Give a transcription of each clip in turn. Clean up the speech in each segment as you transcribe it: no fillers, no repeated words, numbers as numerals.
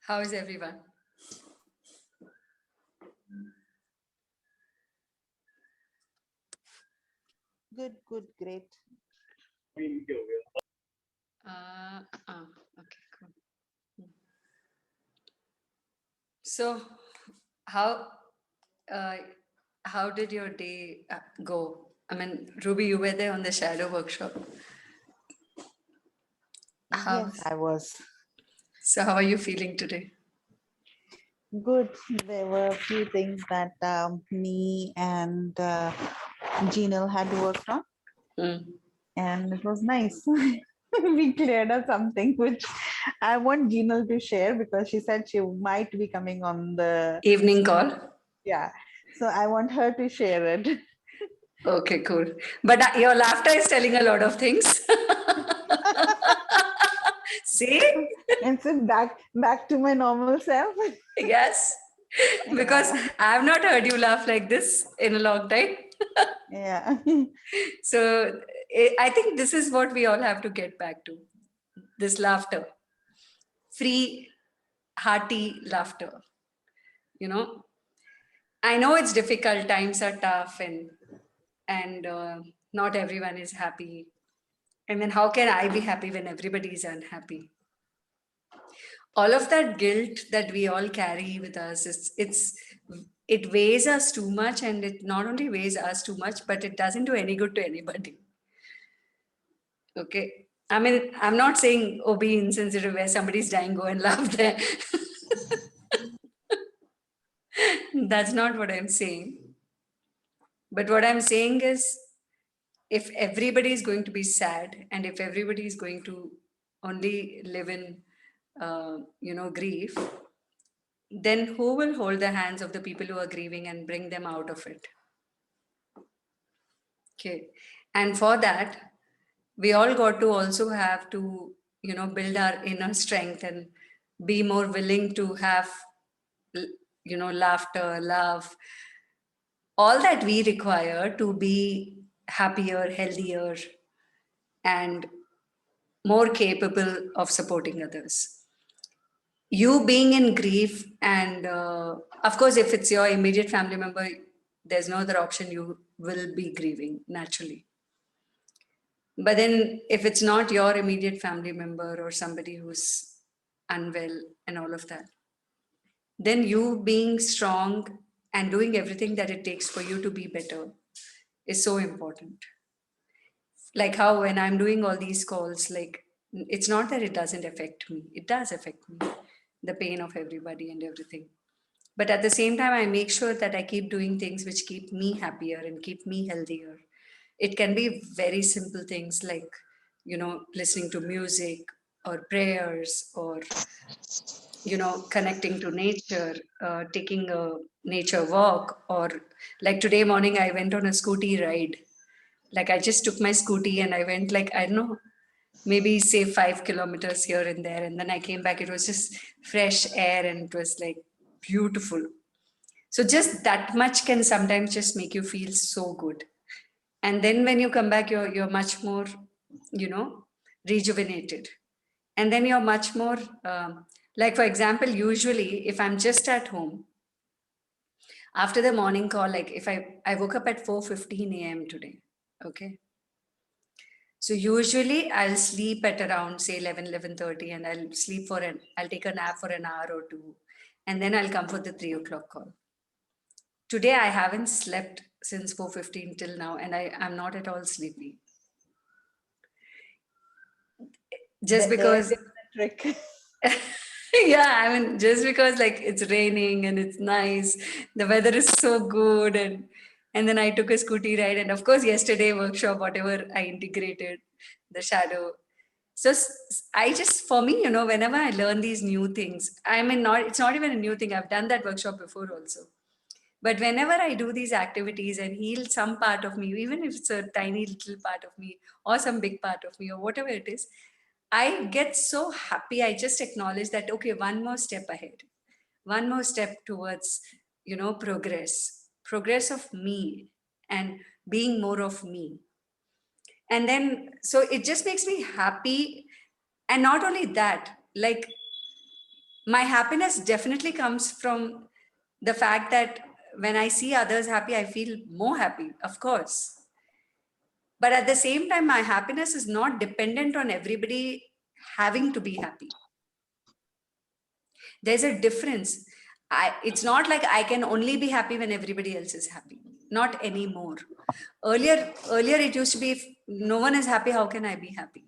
How is everyone? Good, great. Okay, cool. So, how uh, how did your day go? I mean, Ruby, you were there on the shadow workshop. How Yes, I was so? How are you feeling today? good. There were a few things that me and Janelle had worked on, Mm. and it was nice. We cleared up something which I want Janelle to share because she said she might be coming on the Evening call. yeah. So I want her to share it. Okay, cool. But your laughter is telling a lot of things. See? And so back to my normal self. Yes. Because Yeah, I have not heard you laugh like this in a long time. yeah. So I think this is what we all have to get back to, this laughter, free, hearty laughter. You know, I know it's difficult, times are tough, and not everyone is happy. And then how can I be happy when everybody is unhappy? All of that guilt that we all carry with us, it weighs us too much, and it not only weighs us too much, but it doesn't do any good to anybody. Okay. I mean, I'm not saying, oh, be insensitive where somebody's dying, go and laugh there. That's not what I'm saying. But what I'm saying is, if everybody is going to be sad and if everybody is going to only live in, grief, then who will hold the hands of the people who are grieving and bring them out of it? Okay. And for that, we all got to also have to, build our inner strength and be more willing to have, laughter, love, all that we require to be happier, healthier, and more capable of supporting others. You being in grief, and of course, if it's your immediate family member, there's no other option, you will be grieving naturally. But then, if it's not your immediate family member or somebody who's unwell and all of that, then you being strong and doing everything that it takes for you to be better is so important. Like how when I'm doing all these calls, like it's not that it doesn't affect me, it does affect me, the pain of everybody and everything. But at the same time, I make sure that I keep doing things which keep me happier and keep me healthier. It can be very simple things like, listening to music or prayers or, connecting to nature, taking a nature walk, or like today morning, I went on a scooty ride. Like I just took my scooty and I went like, I don't know, maybe say 5 kilometers here and there. And then I came back, it was just fresh air and it was like beautiful. So just that much can sometimes just make you feel so good. And then when you come back, you're much more, you know, rejuvenated. And then you're much more, like for example, usually if I'm just at home, after the morning call, like if I woke up at 4:15 a.m. today, okay. So usually I'll sleep at around say 11:30, and I'll take a nap for an hour or two, and then I'll come for the 3 o'clock call. Today I haven't slept since 4:15 till now, and I'm not at all sleepy. Just There because, is the trick. yeah, I mean, just because like it's raining and it's nice, the weather is so good, and then I took a scooty ride, and of course yesterday workshop, whatever I integrated, the shadow. So I just, for me, whenever I learn these new things, I mean, it's not even a new thing. I've done that workshop before also. But whenever I do these activities and heal some part of me, even if it's a tiny little part of me or some big part of me or whatever it is, I get so happy. I just acknowledge that, okay, one more step ahead, one more step towards, progress of me and being more of me. And then, so it just makes me happy. And not only that, like my happiness definitely comes from the fact that when I see others happy, I feel more happy, of course. But at the same time, my happiness is not dependent on everybody having to be happy. There's a difference. It's not like I can only be happy when everybody else is happy. Not anymore. Earlier it used to be, if no one is happy, how can I be happy?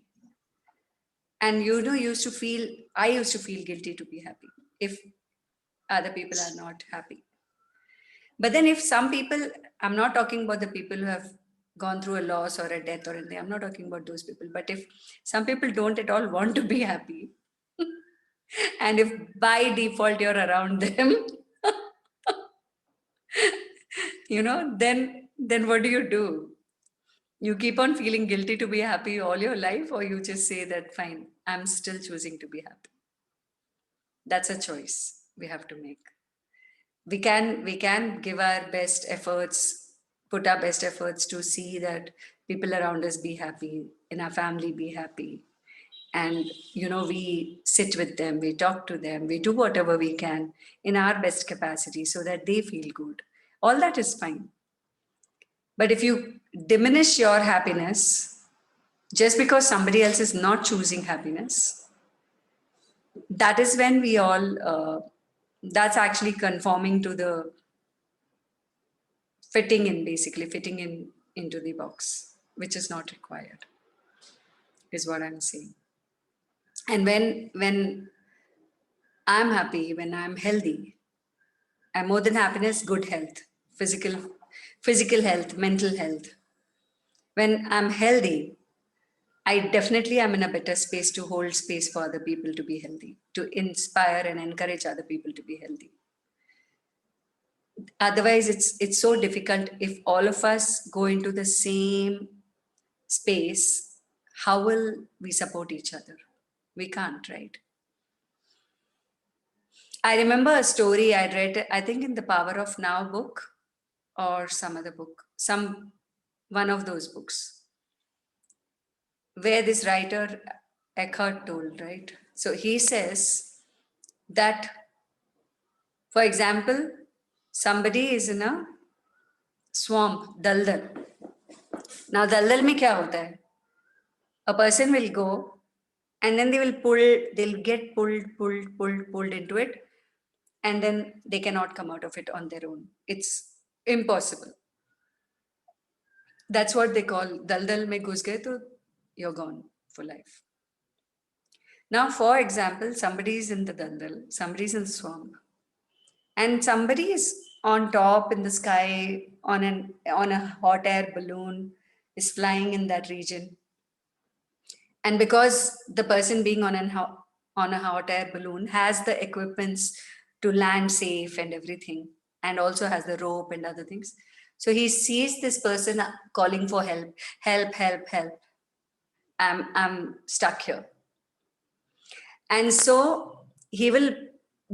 And I used to feel guilty to be happy if other people are not happy. But then if some people, I'm not talking about the people who have gone through a loss or a death or anything, I'm not talking about those people. But if some people don't at all want to be happy, and if by default you're around them, then what do? You keep on feeling guilty to be happy all your life, or you just say that, fine, I'm still choosing to be happy. That's a choice we have to make. We can give our best efforts, put our best efforts to see that people around us be happy, in our family be happy. And we sit with them, we talk to them, we do whatever we can in our best capacity so that they feel good. All that is fine. But if you diminish your happiness just because somebody else is not choosing happiness, that is when we all that's actually conforming to the fitting in into the box, which is not required, is what I'm saying. And when I'm happy, when I'm healthy, I'm more than happiness, good health, physical health, mental health. When I'm healthy, I definitely am in a better space to hold space for other people to be healthy, to inspire and encourage other people to be healthy. Otherwise, it's so difficult. If all of us go into the same space, how will we support each other? We can't, right? I remember a story I read, I think in the Power of Now book or some other book, one of those books, where this writer Eckhart Tolle, right? So he says that, for example, somebody is in a swamp, daldal. Now, daldal mein kya hota hai? A person will go and then they'll get pulled into it, and then they cannot come out of it on their own. It's impossible. That's what they call daldal mein ghus gaye to you're gone for life. Now, for example, somebody is in the daldal, somebody is in the swamp, and somebody is on top in the sky on a hot air balloon, is flying in that region. And because the person being on a hot air balloon has the equipments to land safe and everything, and also has the rope and other things, so he sees this person calling for help. I'm stuck here. And so he will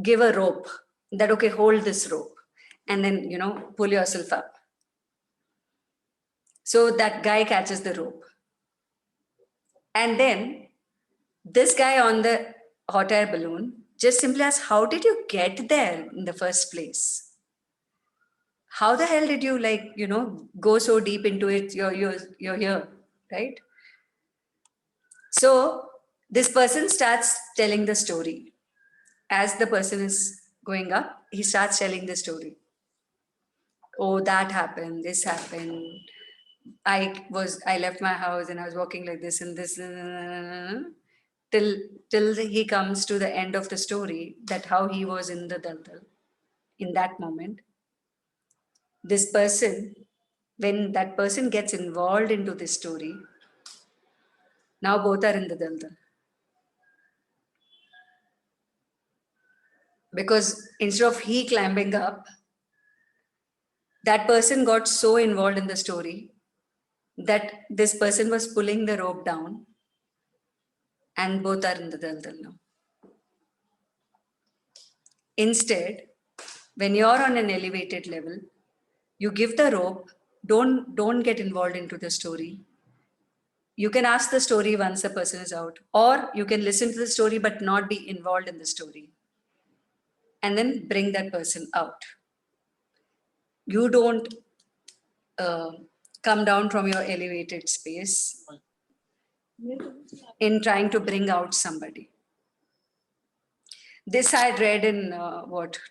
give a rope that, okay, hold this rope and then pull yourself up. So that guy catches the rope, and then this guy on the hot air balloon just simply asks, how did you get there in the first place? How the hell did you go so deep into it? You're here, right? So this person starts telling the story. As the person is going up, he starts telling the story. Oh, that happened, this happened. I left my house and I was walking like this and this, till he comes to the end of the story, that how he was in the daldal in that moment. This person, when that person gets involved into this story, now both are in the daldal. Because instead of he climbing up, that person got so involved in the story that this person was pulling the rope down, and both are in the daldal now. Instead, when you're on an elevated level, you give the rope, don't get involved into the story. You can ask the story once the person is out, or you can listen to the story but not be involved in the story. and then bring that person out. You don't come down from your elevated space in trying to bring out somebody. This I had read in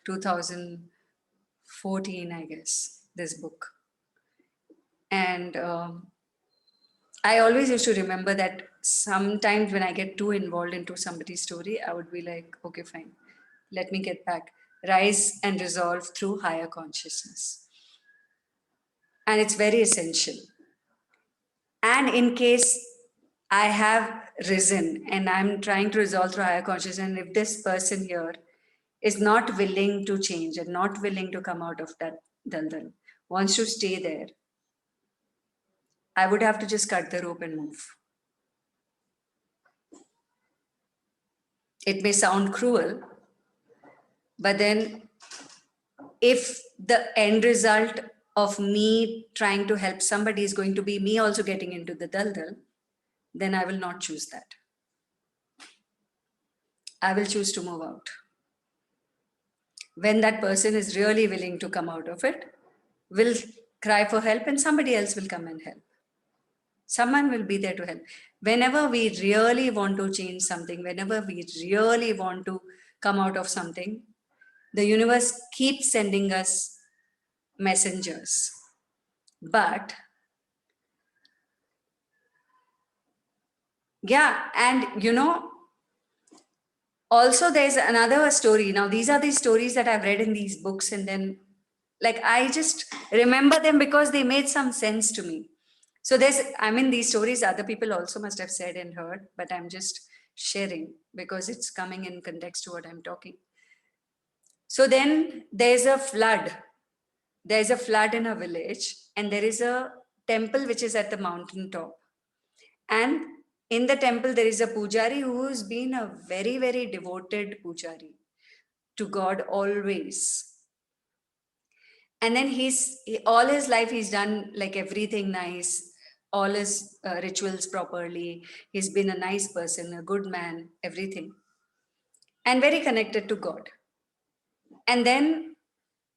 2014, I guess, this book. And I always used to remember that sometimes when I get too involved into somebody's story, I would be like, okay, fine, let me get back. Rise and resolve through higher consciousness. And it's very essential. And in case I have risen and I'm trying to resolve through higher consciousness, and if this person here is not willing to change and not willing to come out of that daldal, wants to stay there, I would have to just cut the rope and move. It may sound cruel, but then if the end result of me trying to help somebody is going to be me also getting into the daldal, then I will not choose that. I will choose to move out. When that person is really willing to come out of it, will cry for help and somebody else will come and help. Someone will be there to help. Whenever we really want to change something, whenever we really want to come out of something, the universe keeps sending us messengers. But yeah, and also there's another story. Now, these are the stories that I've read in these books, and then like I just remember them because they made some sense to me. So these stories other people also must have said and heard, but I'm just sharing because it's coming in context to what I'm talking. So then there's a flood. There's a flood in a village, and there is a temple which is at the mountain top. And in the temple, there is a pujari who's been a very, very devoted pujari to God always. And then all his life, he's done like everything nice, all his rituals properly. He's been a nice person, a good man, everything. And very connected to God. And then,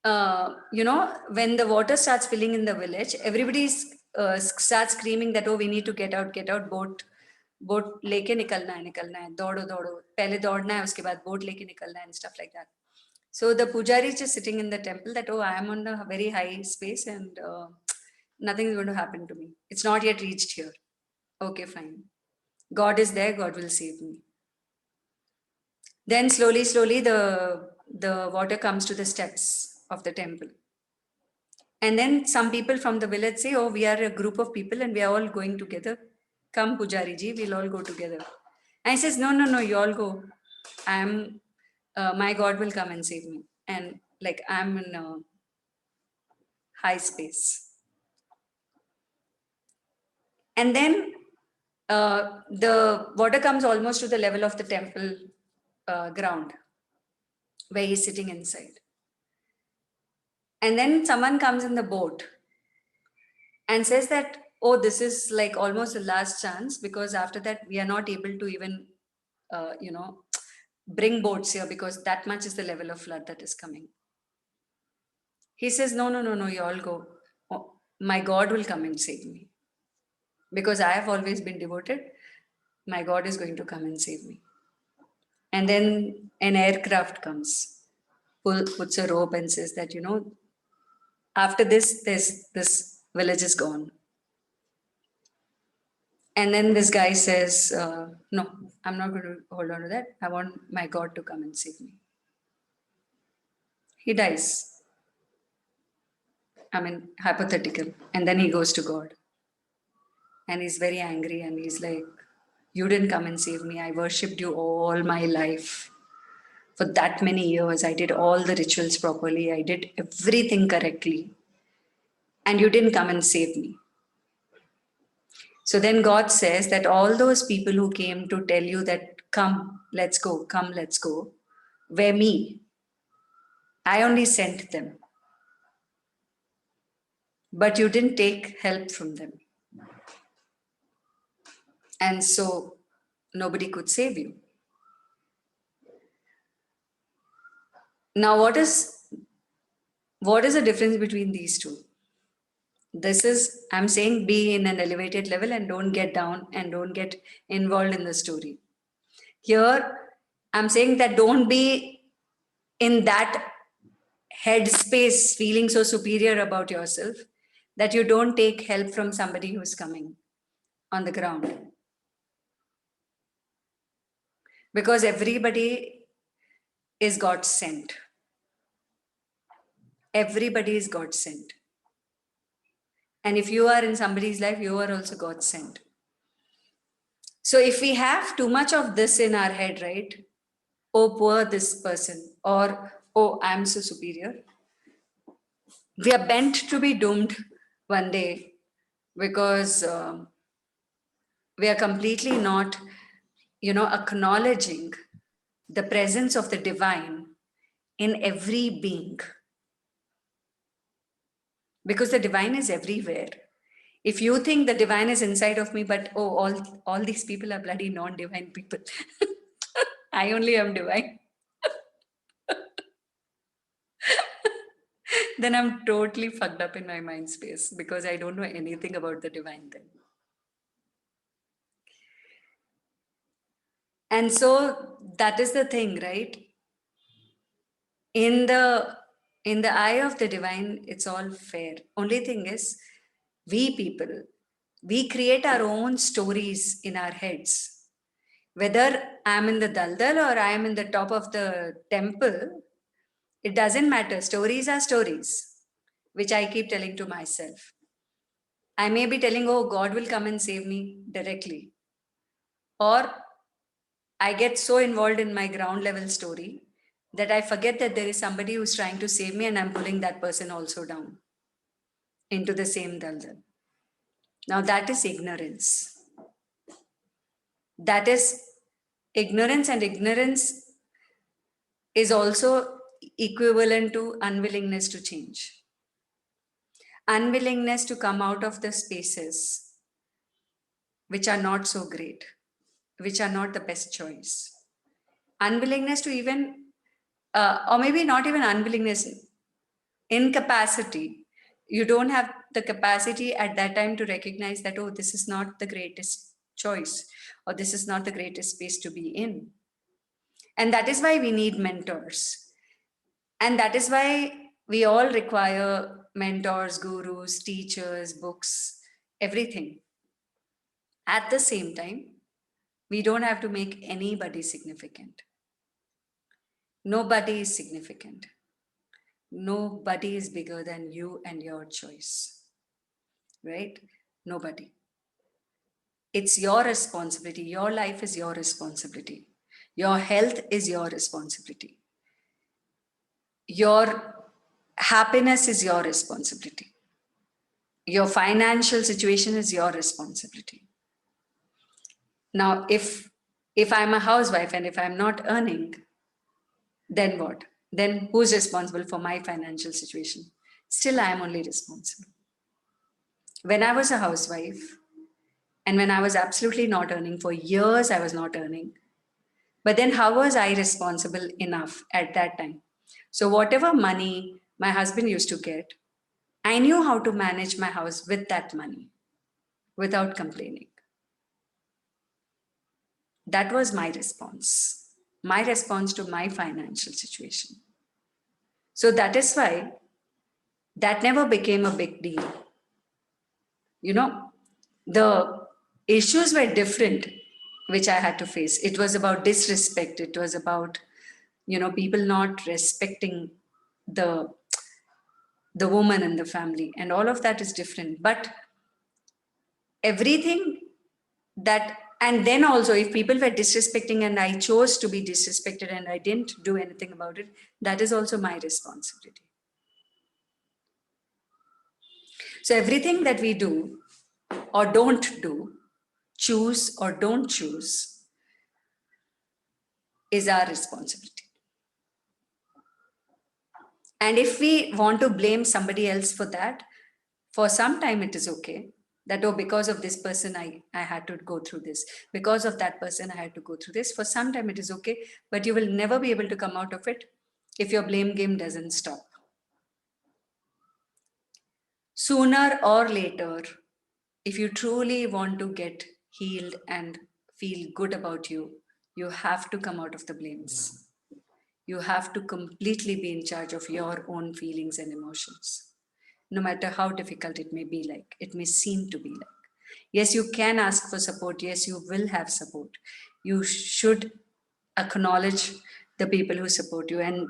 when the water starts filling in the village, everybody starts screaming that, oh, we need to get out, boat लेके निकलना है, दौड़ो, पहले दौड़ना है, उसके बाद boat लेके निकलना है, and stuff like that. So the pujari is just sitting in the temple that, oh, I am on a very high space and nothing is going to happen to me. It's not yet reached here. Okay, fine. God is there, God will save me. Then slowly, the water comes to the steps of the temple. And then some people from the village say, oh, we are a group of people and we are all going together. Come, Pujari ji, we'll all go together. And he says, no, you all go. My God will come and save me. And like I'm in a high space. And then the water comes almost to the level of the temple ground where he's sitting inside. And then someone comes in the boat and says that, oh, this is like almost the last chance, because after that we are not able to even, bring boats here because that much is the level of flood that is coming. He says, no, you all go. Oh, my God will come and save me. Because I have always been devoted, my God is going to come and save me. And then an aircraft comes, puts a rope and says that, after this village is gone. And then this guy says, no, I'm not going to hold on to that. I want my God to come and save me. He dies. I mean, hypothetical. And then he goes to God. And he's very angry and he's like, you didn't come and save me. I worshipped you all my life. For that many years, I did all the rituals properly. I did everything correctly. And you didn't come and save me. So then God says that all those people who came to tell you that, come, let's go, were me. I only sent them. But you didn't take help from them. And so nobody could save you. Now, what is the difference between these two? This is, I'm saying, be in an elevated level and don't get down and don't get involved in the story. Here, I'm saying that don't be in that headspace feeling so superior about yourself that you don't take help from somebody who's coming on the ground. Because everybody is God sent. Everybody is God sent. And if you are in somebody's life, you are also God sent. So if we have too much of this in our head, right? Oh, poor this person, or oh, I'm so superior. We are bent to be doomed one day because we are completely not, acknowledging the presence of the divine in every being. Because the divine is everywhere. If you think the divine is inside of me, but oh, all these people are bloody non-divine people. I only am divine. Then I'm totally fucked up in my mind space because I don't know anything about the divine then. And so that is the thing, right? In the eye of the divine, it's all fair. Only thing is, we people, we create our own stories in our heads. Whether I'm in the daldal or I'm in the top of the temple, it doesn't matter. Stories are stories, which I keep telling to myself. I may be telling, oh, God will come and save me directly. Or I get so involved in my ground level story that I forget that there is somebody who's trying to save me and I'm pulling that person also down into the same daldal. Now that is ignorance. That is ignorance, and ignorance is also equivalent to unwillingness to change. Unwillingness to come out of the spaces which are not so great, which are not the best choice. Unwillingness to even, or maybe not even unwillingness, incapacity. You don't have the capacity at that time to recognize that, oh, this is not the greatest choice, or this is not the greatest space to be in. And that is why we need mentors. And that is why we all require mentors, gurus, teachers, books, everything. At the same time, we don't have to make anybody significant. Nobody is significant. Nobody is bigger than you and your choice, right? Nobody. It's your responsibility. Your life is your responsibility. Your health is your responsibility. Your happiness is your responsibility. Your financial situation is your responsibility. Now, if I'm a housewife and if I'm not earning, then what? Then who's responsible for my financial situation? Still, I am only responsible. When I was a housewife and when I was absolutely not earning, for years I was not earning. But then how was I responsible enough at that time? So whatever money my husband used to get, I knew how to manage my house with that money without complaining. That was my response to my financial situation. So that is why that never became a big deal. You know, the issues were different, which I had to face. It was about disrespect. It was about, people not respecting the woman in the family, and all of that is different. But everything that, and then also if people were disrespecting and I chose to be disrespected and I didn't do anything about it, that is also my responsibility. So everything that we do or don't do, choose or don't choose, is our responsibility. And if we want to blame somebody else for that, for some time it is okay. That, oh, because of this person, I had to go through this. Because of that person, I had to go through this. For some time it is okay, but you will never be able to come out of it if your blame game doesn't stop. Sooner or later, if you truly want to get healed and feel good about you, you have to come out of the blames. You have to completely be in charge of your own feelings and emotions, no matter how difficult it may be like, it may seem to be like. Yes, you can ask for support. Yes, you will have support. You should acknowledge the people who support you. And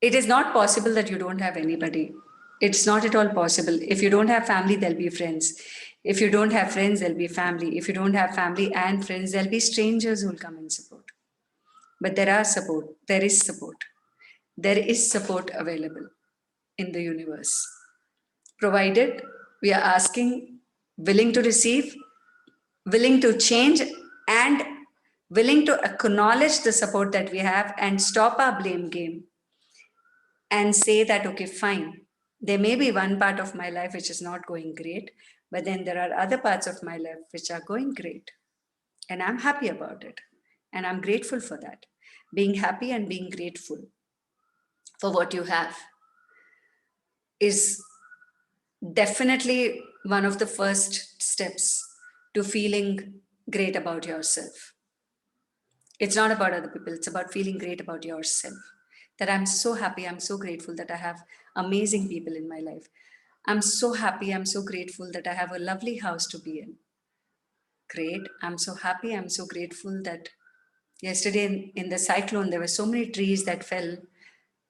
it is not possible that you don't have anybody. It's not at all possible. If you don't have family, there'll be friends. If you don't have friends, there'll be family. If you don't have family and friends, there'll be strangers who'll come and support. But there are support. There is support. There is support available in the universe. Provided we are asking, willing to receive, willing to change, and willing to acknowledge the support that we have and stop our blame game and say that, okay, fine, there may be one part of my life which is not going great, but then there are other parts of my life which are going great. And I'm happy about it. And I'm grateful for that. Being happy and being grateful for what you have is definitely one of the first steps to feeling great about yourself. It's not about other people, it's about feeling great about yourself. That I'm so happy, I'm so grateful that I have amazing people in my life. I'm so happy, I'm so grateful that I have a lovely house to be in. Great, I'm so happy, I'm so grateful that yesterday in the cyclone, there were so many trees that fell,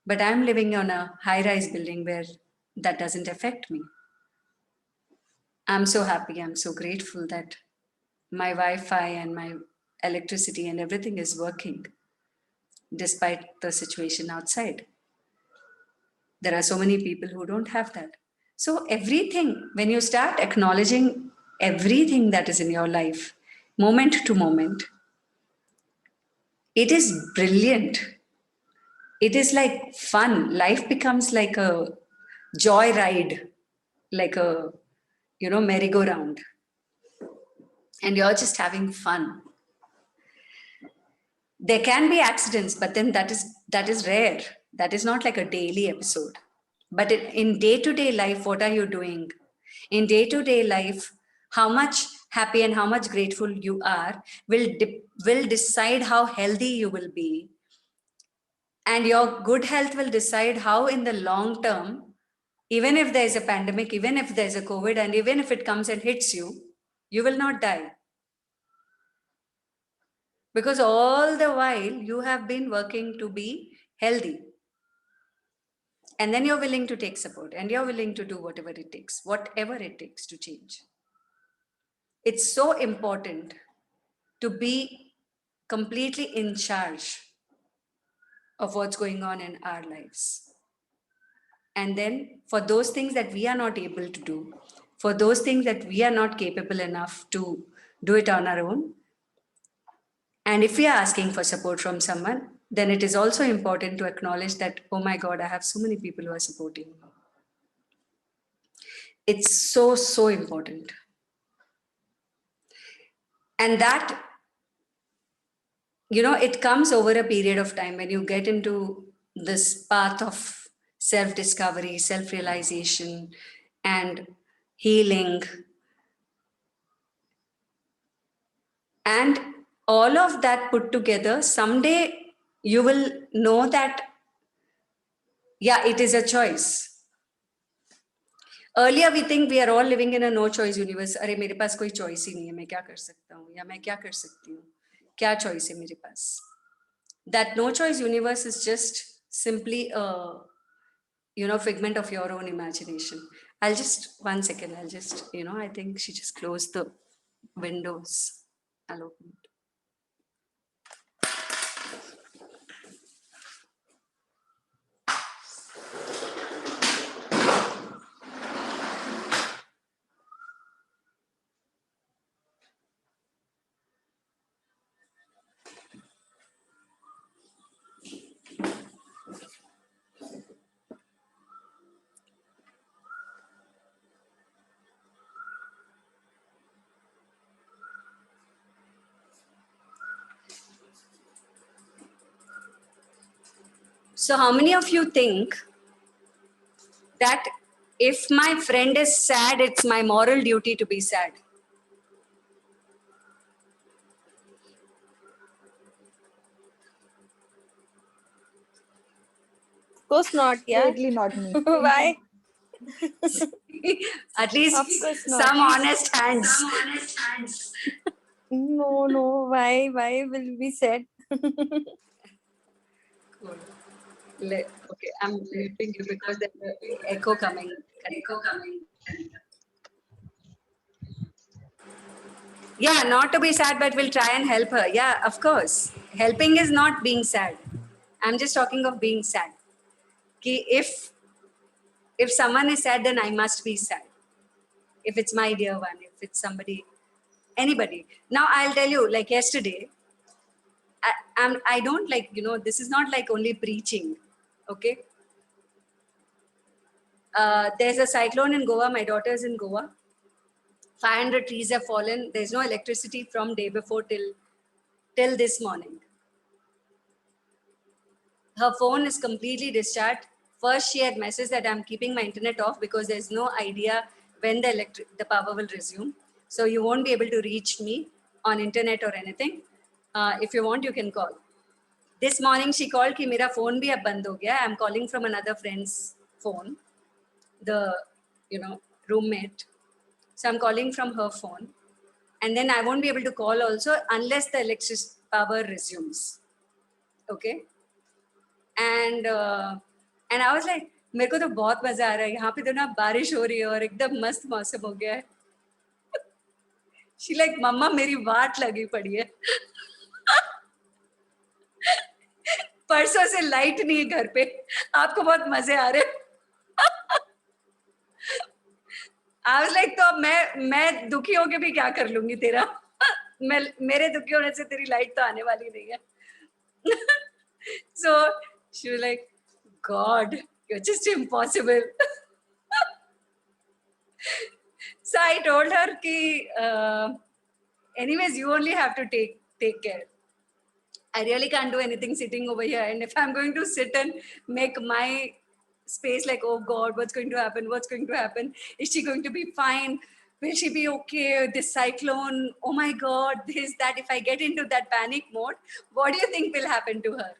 but I'm living on a high rise building where that doesn't affect me. I'm so happy, I'm so grateful that my Wi-Fi and my electricity and everything is working despite the situation outside. There are so many people who don't have that. So everything, when you start acknowledging everything that is in your life, moment to moment, it is brilliant. It is like fun. Life becomes like a joy ride, like a, merry-go-round. And you're just having fun. There can be accidents, but then that is rare. That is not like a daily episode. But in day-to-day life, what are you doing? In day-to-day life, how much happy and how much grateful you are will decide how healthy you will be. And your good health will decide how in the long term, even if there's a pandemic, even if there's a COVID, and even if it comes and hits you, you will not die. Because all the while you have been working to be healthy. And then you're willing to take support and you're willing to do whatever it takes to change. It's so important to be completely in charge of what's going on in our lives. And then for those things that we are not able to do, for those things that we are not capable enough to do it on our own, and if we are asking for support from someone, then it is also important to acknowledge that, oh my God, I have so many people who are supporting me. It's so, so important. And that, it comes over a period of time when you get into this path of self-discovery, self-realization, and healing. And all of that put together, someday you will know that, yeah, it is a choice. Earlier we think we are all living in a no choice universe. अरे मेरे पास कोई choice ही नहीं है, मैं क्या कर सकता हूँ या मैं क्या कर सकती हूँ, क्या choice है मेरे पास. That no choice universe is just simply a figment of your own imagination. I'll just, 1 second, I'll just, I think she just closed the windows. I'll open it. So how many of you think that if my friend is sad, it's my moral duty to be sad? Of course not, yeah. Totally not me. Why? At least Of course not. some honest hands. No. Why will be sad? Cool. Okay, I'm muting you because there's an echo coming. Yeah, not to be sad, but we'll try and help her. Yeah, of course. Helping is not being sad. I'm just talking of being sad. Ki if someone is sad, then I must be sad. If it's my dear one, if it's somebody, anybody. Now I'll tell you, like yesterday, I don't like, this is not like only preaching. Okay. There's a cyclone in Goa. My daughter's in Goa. 500 trees have fallen. There's no electricity from day before till this morning. Her phone is completely discharged. First, she had messaged that I'm keeping my internet off because there's no idea when the power will resume. So you won't be able to reach me on internet or anything. If you want, you can call. This morning she called कि मेरा phone भी अब बंद हो गया. I'm calling from another friend's phone, the roommate. So I'm calling from her phone, and then I won't be able to call also unless the electric power resumes. Okay. And I was like, मेरे को तो बहुत मजा आ रहा है यहाँ पे तो ना बारिश हो रही है और एकदम मस्त मौसम हो गया है. She like, मम्मा मेरी वाट लगी पड़ी है. परसों से लाइट नहीं है घर पे, आपको बहुत मजे आ रहे हैं. I was like, तो अब मैं दुखी होके भी क्या कर लूंगी तेरा. मेरे दुखी होने से तेरी लाइट तो आने वाली नहीं है. So she was like, God, you're just impossible. So I told her ki, anyways, you only have to take care. I really can't do anything sitting over here. And if I'm going to sit and make my space like, oh God, what's going to happen? What's going to happen? Is she going to be fine? Will she be okay? This cyclone, oh my God, this, that. If I get into that panic mode, what do you think will happen to her?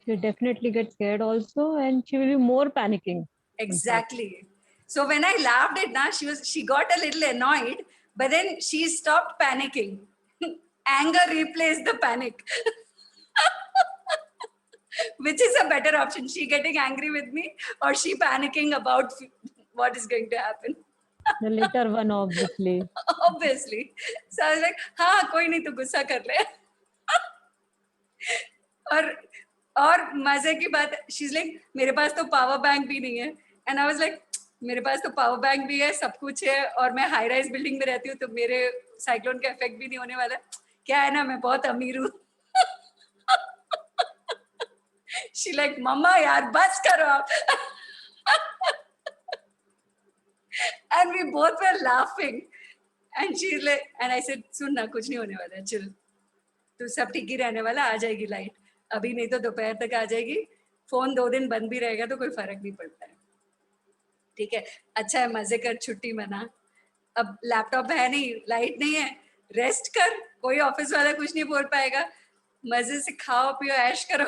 She'll definitely get scared also, and she will be more panicking. Exactly. So when I laughed at Na, she got a little annoyed, but then she stopped panicking. Anger replaced the panic. Which is a better option? She getting angry with me or she panicking about what is going to happen? The later one, obviously. Obviously. So I was like, हाँ कोई नहीं तो गुस्सा कर ले. और मजे की बात, she's like, मेरे पास तो पावर बैंक भी नहीं है. And I was like, मेरे पास तो पावर बैंक भी है, सब कुछ है, और मैं हाई राइज बिल्डिंग में रहती हूँ तो मेरे साइक्लोन का इफेक्ट भी नहीं होने वाला. क्या है ना, मैं बहुत अमीर हूँ. She like, मम्मा यार बस करो आप. And we both were laughing. And she's like, and I said, सुन ना, कुछ नहीं होने वाला है, chill. तो सब ठीक ही रहने वाला, आ जाएगी लाइट. अभी नहीं तो दोपहर तक आ जाएगी. फोन 2 दिन बंद भी रहेगा तो कोई फर्क नहीं पड़ता है. ठीक है, अच्छा है, मजे कर, छुट्टी मना. अब लैपटॉप है नहीं, लाइट नहीं है, रेस्ट कर. कोई ऑफिस वाला कुछ नहीं बोल पाएगा. मजे से खाओ पियो, ऐश करो.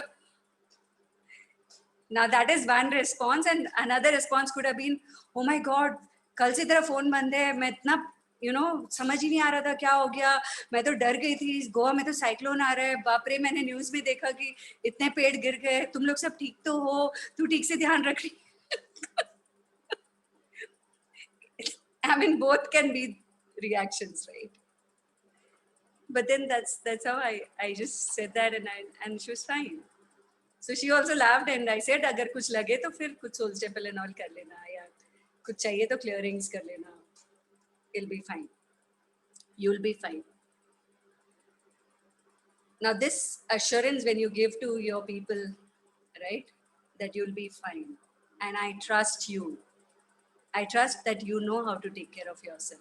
Now that is one response, and another response could have been, oh my God, कल से तेरा फोन बंद है, मैं इतना समझ ही नहीं आ रहा था क्या हो गया, मैं तो डर गई थी, गोवा में तो साइक्लोन आ रहा है, बाप रे, मैंने न्यूज में देखा कि इतने पेड़ गिर गए, तुम लोग सब ठीक तो हो, तू ठीक से ध्यान रख रही. I mean, both can be reactions, right? But then that's how I just said that, and she was fine. So she also laughed, and I said, अगर कुछ लगे तो फिर कुछ सोल्स्टेपल एंड ऑल कर लेना, या कुछ चाहिए तो क्लियरिंग्स कर लेना. It'll be fine. You'll be fine. Now this assurance when you give to your people, right, that you'll be fine, and I trust you. I trust that you know how to take care of yourself.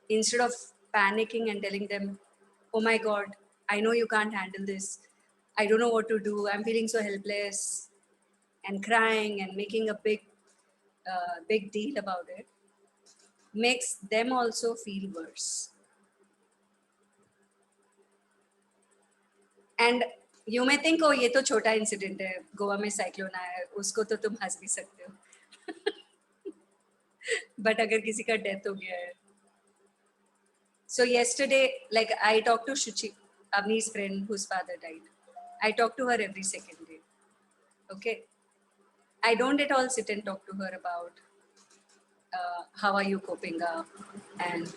Instead of panicking and telling them, oh my God, I know you can't handle this. I don't know what to do. I'm feeling so helpless, and crying and making a big deal about it, makes them also feel worse. And you may think, oh, ये तो छोटा incident है, गोवा में cyclone आया है, उसको तो तुम हंस भी सकते हो. बट अगर किसी का डेथ हो गया है. So yesterday, like I talked to Shuchi, Avni's friend whose father died. I talk to her every second day. Okay. I don't at all sit and talk to her about how are you coping up and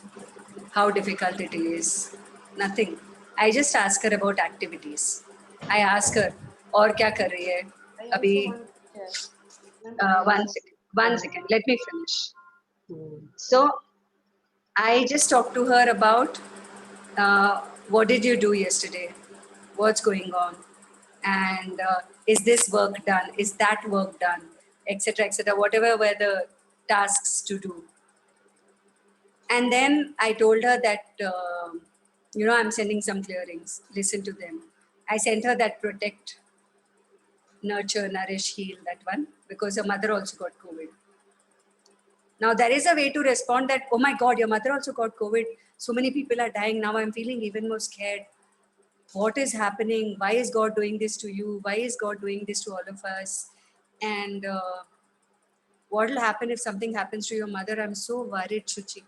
how difficult it is. Nothing. I just ask her about activities. I ask her, और क्या कर रही है अभी? One second. Let me finish. So I just talked to her about what did you do yesterday? What's going on? And is this work done? Is that work done? Etc. Etc. Whatever were the tasks to do. And then I told her that, I'm sending some clearings. Listen to them. I sent her that protect, nurture, nourish, heal, that one, because her mother also got COVID. Now there is a way to respond that, oh my God, your mother also got COVID. So many people are dying. Now I'm feeling even more scared. What is happening? Why is God doing this to you? Why is God doing this to all of us? And what will happen if something happens to your mother? I'm so worried, Shuchi.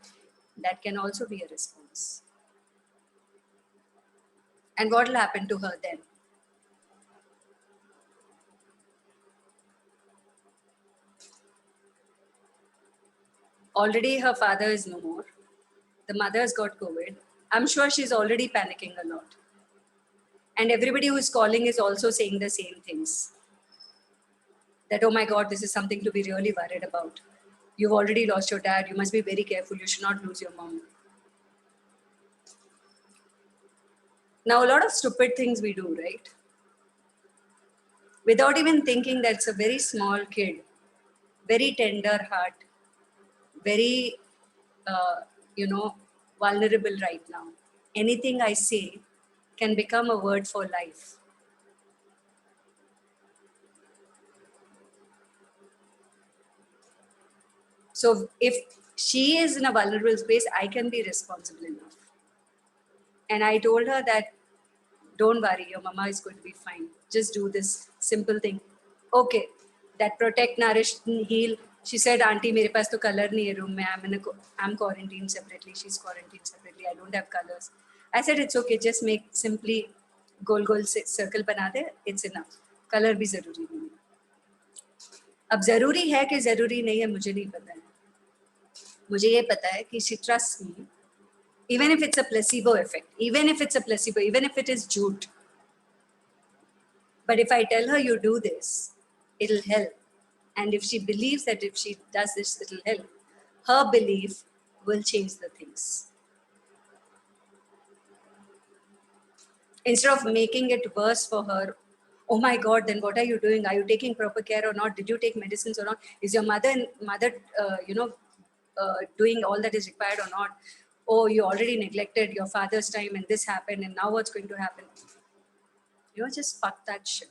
That can also be a response. And what will happen to her then? Already her father is no more. The mother's got COVID. I'm sure she's already panicking a lot. And everybody who is calling is also saying the same things. That, oh my God, this is something to be really worried about. You've already lost your dad. You must be very careful. You should not lose your mom. Now, a lot of stupid things we do, right? Without even thinking that it's a very small kid, very tender heart, very, vulnerable right now. Anything I say can become a word for life. So if she is in a vulnerable space, I can be responsible enough. And I told her that, don't worry, your mama is going to be fine. Just do this simple thing. Okay, that protect, nourish, heal. She said, Auntie, mere paas to color nahi hai room mein. I'm quarantined separately. She's quarantined separately. I don't have colors. I said, it's okay. Just make simply goal circle bana de. It's enough. Color bhi zaruri nahi hai. अब जरूरी है कि जरूरी नहीं है मुझे नहीं पता है. मुझे ये पता है कि she trusts me. Even if it's a placebo effect, even if it's a placebo, even if it is jute. But if I tell her you do this, it'll help. And if she believes that if she does this, it'll help, her belief will change the things. Instead of making it worse for her, oh my God, then what are you doing? Are you taking proper care or not? Did you take medicines or not? Is your mother doing all that is required or not? Oh, you already neglected your father's time and this happened and now what's going to happen? Just fuck that shit.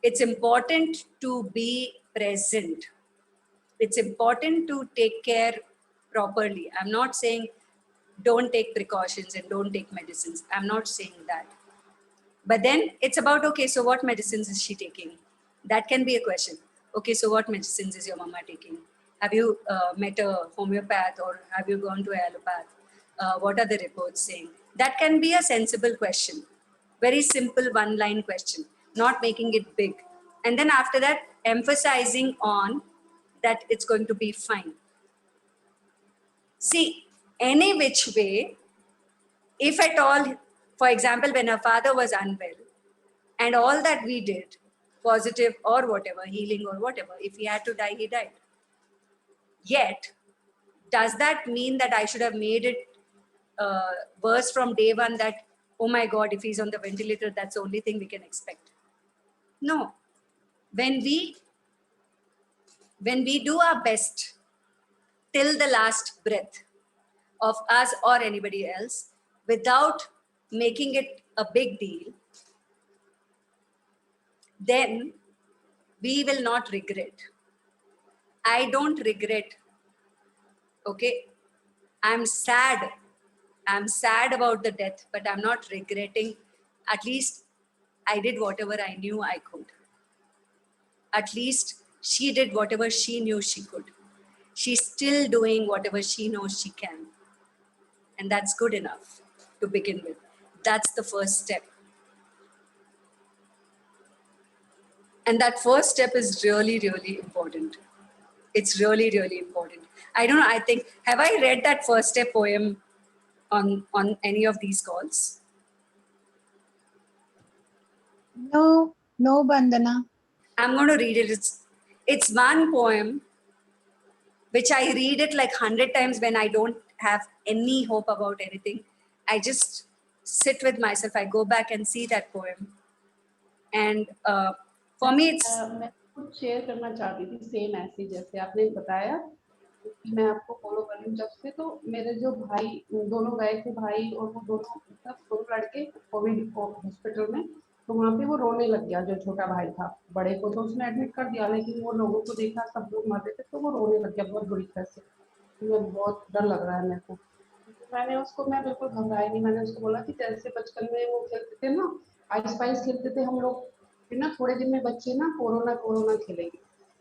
It's important to be present. It's important to take care properly. I'm not saying don't take precautions and don't take medicines. I'm not saying that. But then it's about, okay, so what medicines is she taking? That can be a question. Okay, so what medicines is your mama taking? Have you met a homeopath or have you gone to an allopath? What are the reports saying? That can be a sensible question. Very simple one-line question, not making it big. And then after that, emphasizing on that it's going to be fine. See, any which way, if at all, for example, when her father was unwell, and all that we did, positive or whatever, healing or whatever, if he had to die, he died. Yet, does that mean that I should have made it worse from day one that, oh my God, if he's on the ventilator, that's the only thing we can expect? No. When we do our best till the last breath of us or anybody else without making it a big deal, then we will not regret. I don't regret. Okay. I'm sad. I'm sad about the death, but I'm not regretting. At least I did whatever I knew I could. At least she did whatever she knew she could. She's still doing whatever she knows she can. And that's good enough to begin with. That's the first step. And that first step is really, really important. It's really, really important. I don't know, I think, have I read that first step poem on any of these calls? No, no, Bandana. I'm going to read it. It's one poem which I read it like 100 times when I don't have any hope about anything. I just sit with myself. I go back and see that poem. And for me, it's मैं कुछ share करना चाहती थी same ऐसे जैसे आपने बताया कि मैं आपको फॉलो कर रही हूँ जब से। तो मेरे जो भाई दोनों गए थे भाई और वो दोनों मतलब दोनों लड़के कोविड हॉस्पिटल में, तो वहाँ पे वो रोने लग गया। जो छोटा भाई था, बड़े को तो उसने एडमिट कर दिया, लेकिन वो लोगों को देखा सब लोग मर रहे थे तो वो रोने लग गया बहुत बुरी तरह से। मैं बहुत डर लग रहा है मेरे को। तो मैं बिल्कुल घबराई नहीं। मैंने उसको बोला कि जैसे बचपन में वो खेलते थे ना, आइस पाइस खेलते थे हम लोग, फिर ना थोड़े दिन में बच्चे ना कोरोना कोरोना खेलेंगे,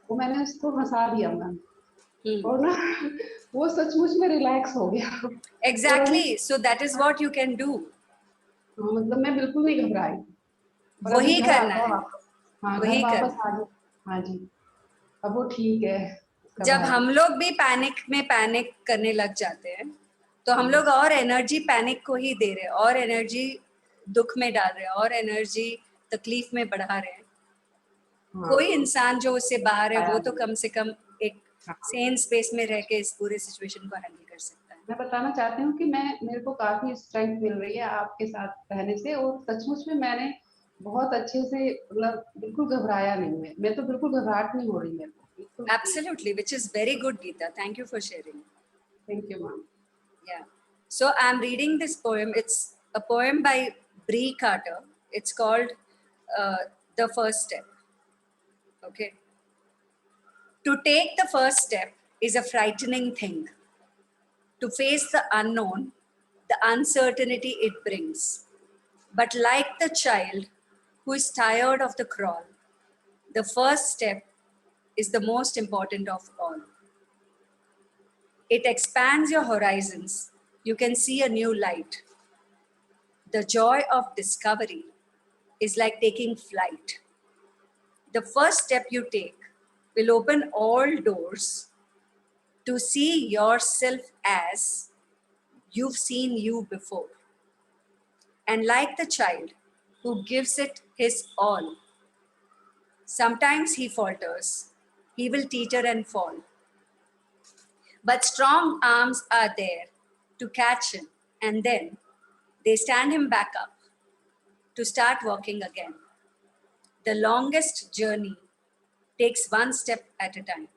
वो मैंने उसको हंसा दिया मैम। और ना वो सचमुच में रिलैक्स हो गया। exactly. So that is what you can do. हाँ, मतलब मैं बिल्कुल नहीं घबराई। और अभी वही घर करना आता है है। वापस। हाँ, घर वही वापस करना। आ गया। हाँ जी, अब वो ठीक है उसका जब भाई। हम लोग भी पैनिक करने लग जाते हैं, तो हम लोग और एनर्जी पैनिक को ही दे रहे हैं, और एनर्जी दुख में डाल रहे हैं, और एनर्जी तकलीफ में बढ़ा रहे हैं। हाँ, कोई इंसान जो उससे बाहर है वो तो हाँ। कम से कम एक सेन स्पेस में रह के इस पूरे सिचुएशन को हैंडल कर सकता है। मैं बताना चाहती हूँ कि मेरे को काफी स्ट्रेंथ मिल रही है आपके साथ रहने से, और सचमुच में मैंने बहुत अच्छे से मतलब बिल्कुल घबराया नहीं है। मैं तो बिल्कुल घबराहट नहीं हो रही मेरे को बिल्कुल। Absolutely, which is very good, Geeta. Thank you for sharing. Thank you ma'am. Yeah. So I'm reading this poem. It's a poem by Bree Carter. It's called The First Step. Okay. To take the first step is a frightening thing. To face the unknown, the uncertainty it brings. But like the child who is tired of the crawl, the first step is the most important of all. It expands your horizons. You can see a new light. The joy of discovery is like taking flight. The first step you take will open all doors to see yourself as you've seen you before. And like the child who gives it his all, sometimes he falters, he will teeter and fall. But strong arms are there to catch him, and then they stand him back up to start walking again. The longest journey takes one step at a time.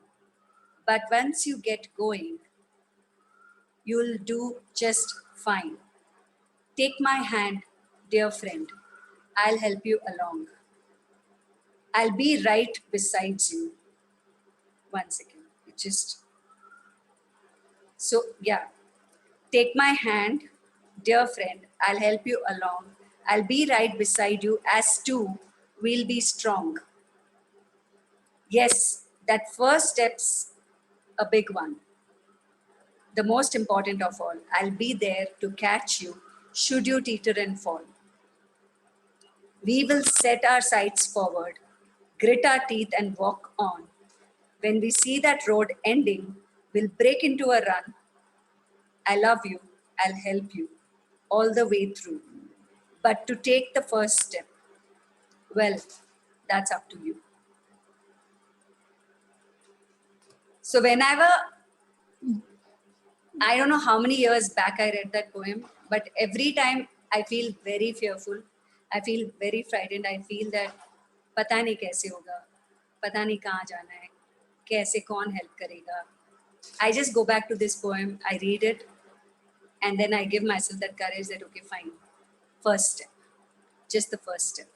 But once you get going, you'll do just fine. Take my hand, dear friend. I'll help you along. I'll be right beside you. One second. So, yeah. Take my hand, dear friend. I'll help you along. I'll be right beside you. As two, we'll be strong. Yes, that first step's a big one. The most important of all, I'll be there to catch you should you teeter and fall. We will set our sights forward, grit our teeth, and walk on. When we see that road ending, we'll break into a run. I love you, I'll help you all the way through. But to take the first step, well, that's up to you. So, whenever, I don't know how many years back I read that poem, but every time I feel very fearful. I feel very frightened. I feel that पता नहीं कैसे होगा, पता नहीं कहाँ जाना है, कैसे कौन हेल्प करेगा, I just go back to this poem, I read it, and then I give myself that courage that, okay, fine, first step, just the first step,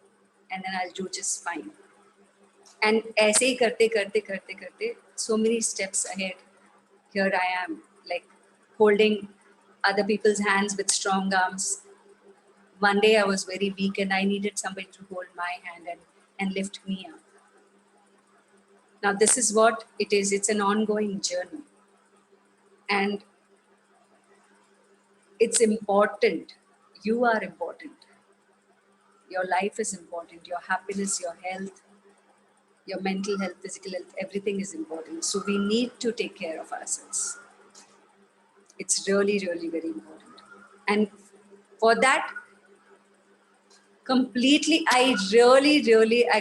and then I'll do just fine. And ऐसे ही करते करते करते करते, so many steps ahead, here I am, like holding other people's hands with strong arms. One day I was very weak and I needed somebody to hold my hand and lift me up. Now, this is what it is. It's an ongoing journey. And it's important. You are important. Your life is important. Your happiness, your health, your mental health, physical health, everything is important. So we need to take care of ourselves. It's really, really very important. And for that, completely, I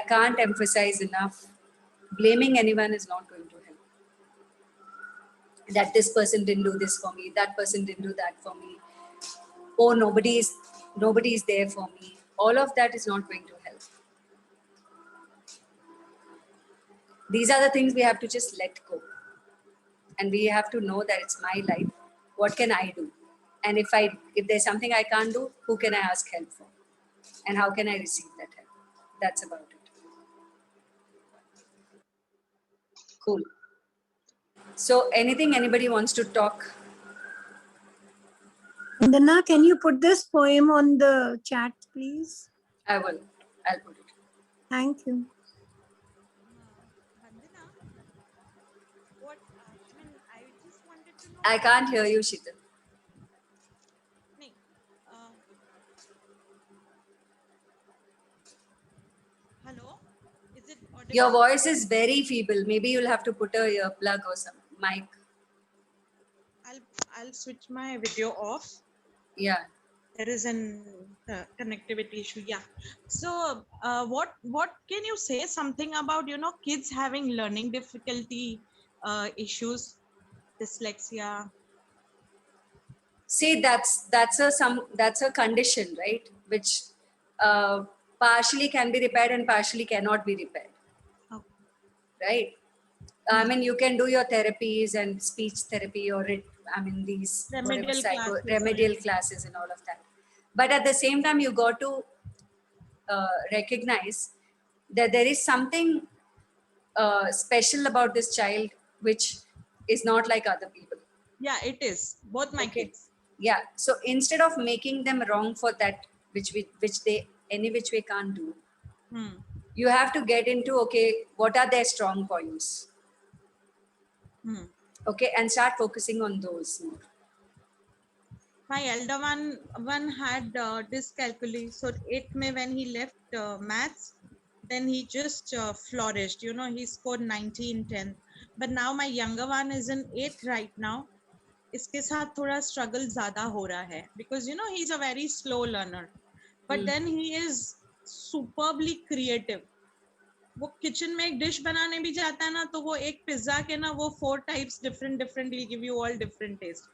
can't emphasize enough, blaming anyone is not going to help. That this person didn't do this for me, that person didn't do that for me. Oh, nobody is there for me. All of that is not going to help. These are the things we have to just let go. And we have to know that it's my life. What can I do? And if there's something I can't do, who can I ask help for? And how can I receive that help? That's about it. Cool. So anything anybody wants to talk? Vandana, can you put this poem on the chat, please? I will. I'll put it. Thank you. Vandana, I just wanted to know. I can't hear you, Sheetal. Nee, hello? Is it audible? Your voice is very feeble. Maybe you'll have to put a earplug or some mic. I'll switch my video off. Yeah. There is an connectivity issue. Yeah. So what can you say something about, kids having learning difficulty issues, dyslexia? See, that's a condition, right? Which partially can be repaired and partially cannot be repaired. Oh. Right? I mean, you can do your therapies and speech therapy or these remedial classes and all of that. But at the same time, you got to recognize that there is something special about this child which is not like other people. Yeah, it is. Both my kids. Yeah. So instead of making them wrong for that, which they any which way can't do, you have to get into, okay, what are their strong points? Okay, and start focusing on those more. My elder one had dyscalculia. So 8th May when he left maths, then he just flourished. He scored 90 in 10th. But now my younger one is in 8th right now. इसके साथ थोड़ा struggle ज़्यादा हो रहा है because he's a very slow learner. But then he is superbly creative. वो kitchen में एक dish बनाने भी जाता है ना, तो वो एक pizza के ना वो 4 types different he'll give you all different taste.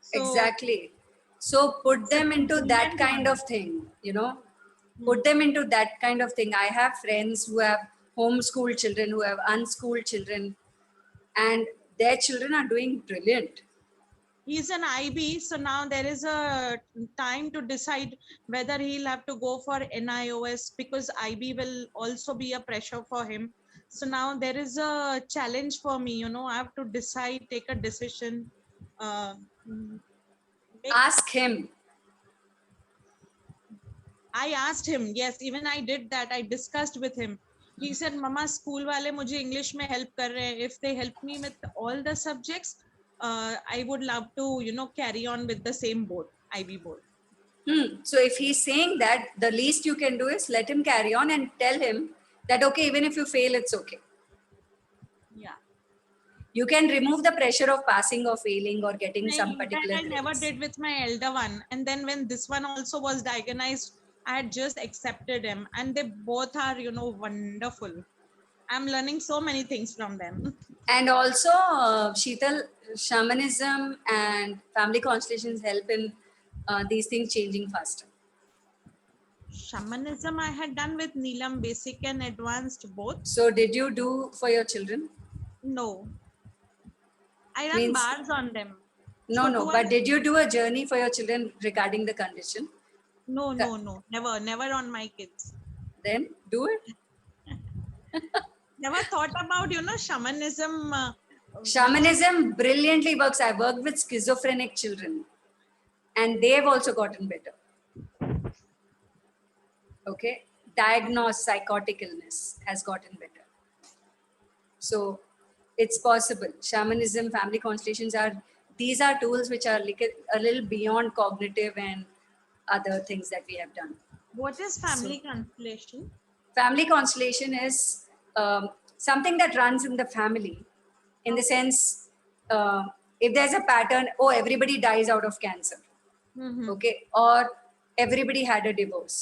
So, exactly. So put them into that kind of thing, put them into that kind of thing. I have friends who have homeschooled children, who have unschooled children, and their children are doing brilliant. He's an IB, so now there is a time to decide whether he'll have to go for NIOS because IB will also be a pressure for him. So now there is a challenge for me, I have to decide, take a decision. Ask him. I asked him, yes, even I did that. I discussed with him. He said, Mama, school wale mujhe English mein help kar rahe hain. If they help me with all the subjects, I would love to, carry on with the same board, IB board. So if he's saying that, the least you can do is let him carry on and tell him that, okay, even if you fail, it's okay. Yeah. You can remove the pressure of passing or failing or getting some particular I never did with my elder one. And then when this one also was diagnosed, I had just accepted him. And they both are, wonderful. I'm learning so many things from them. And also, Sheetal, shamanism and family constellations help in these things changing faster. Shamanism I had done with Neelam, basic and advanced both. So did you do for your children? No. I run Means- bars on them. No, So no. do But I- did you do a journey for your children regarding the condition? No, never on my kids. Then do it. Never thought about, shamanism. Shamanism brilliantly works. I worked with schizophrenic children and they've also gotten better. Okay. Diagnosed psychotic illness has gotten better. So it's possible. Shamanism, family constellations these are tools which are like a little beyond cognitive and other things that we have done. What is family constellation? Family constellation is something that runs in the family in the sense, if there's a pattern, everybody dies out of cancer. Mhm. Okay, or everybody had a divorce,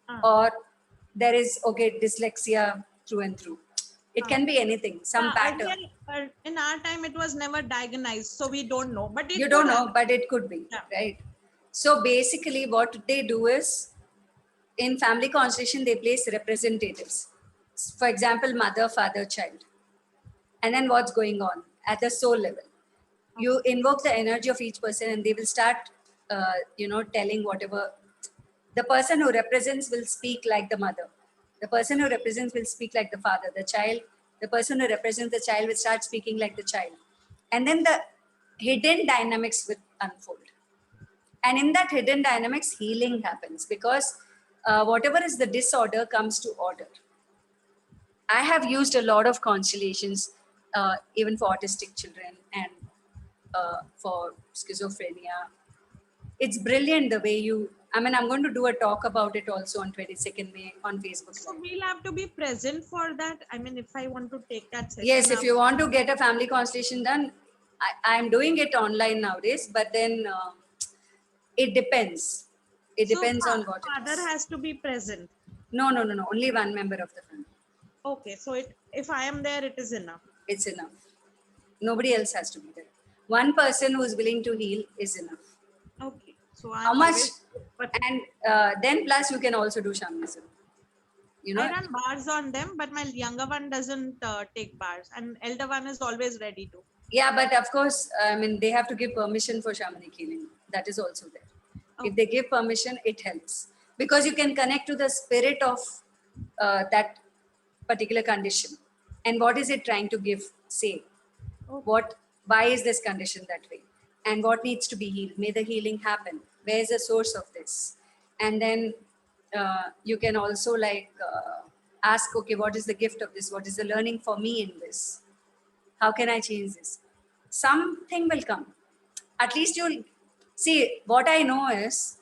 Ah. or there is dyslexia through and through. It can be anything, some pattern. Earlier, in our time, it was never diagnosed, so we don't know. But it You don't could know, happen. but it could be, Yeah. right? So basically what they do is, in family constellation, they place representatives. For example, mother, father, child. And then what's going on at the soul level. You invoke the energy of each person and they will start, telling whatever. The person who represents will speak like the mother. The person who represents will speak like the father. The person who represents the child will start speaking like the child. And then the hidden dynamics will unfold. And in that hidden dynamics, healing happens because whatever is the disorder comes to order. I have used a lot of constellations, even for autistic children and for schizophrenia. It's brilliant the way I'm going to do a talk about it also on 22nd May on Facebook So Live. we'll have to be present for that. I mean, if I want to take that session. Yes, if up- you want to get a family constellation done, I'm doing it online nowadays, but then it depends. It So depends on what it father is. has to be present. No. Only one member of the family. Okay, so if I am there, it is enough. It's enough. Nobody else has to be there. One person who is willing to heal is enough. Okay, so How I'm much? always- but And then plus you can also do shamanism. I run bars on them, but my younger one doesn't take bars, and elder one is always ready to. Yeah, but of course, they have to give permission for shamanic healing. That is also there. If they give permission, it helps because you can connect to the spirit of that particular condition and what is it trying to give. Say, why is this condition that way, and what needs to be healed? May the healing happen. Where is the source of this? And then you can also ask, okay, what is the gift of this? What is the learning for me in this? How can I change this? Something will come. At least you'll see. What I know is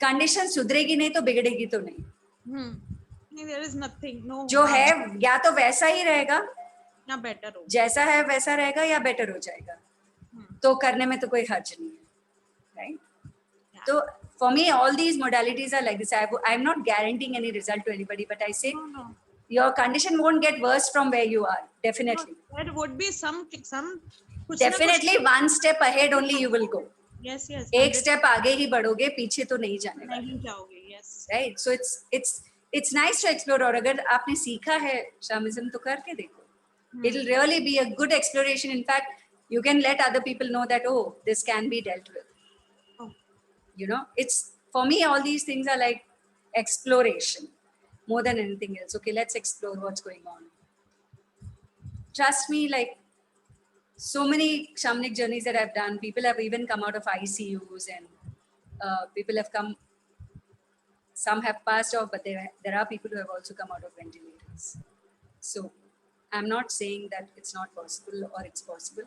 condition सुधरेगी नहीं तो बिगड़ेगी तो नहीं. There is nothing, no. जो है या तो वैसा ही रहेगा, ना better हो. जैसा है वैसा रहेगा या बेटर हो जाएगा. तो करने में तो कोई हर्ज नहीं है, right? So for me, all these modalities are like this. I'm not guaranteeing any result to anybody, but I say No. your condition won't get worse from where you are. Definitely. There would be some. कुछ ना Definitely one step ahead only you will go. कुछ- Yes. एक step आगे ही बढ़ोगे, पीछे तो नहीं जाने वाले. नहीं जाओगे. Yes. Right? So it's nice to explore. और अगर आपने सीखा है shamanism तो करके देखो. It'll really be a good exploration. In fact, you can let other people know that, this can be dealt with. It's for me, all these things are like exploration more than anything else. Okay, let's explore what's going on. Trust me, like so many shamanic journeys that I've done, people have even come out of ICUs and people have come, some have passed off, but there are people who have also come out of ventilators. So I'm not saying that it's not possible or it's possible.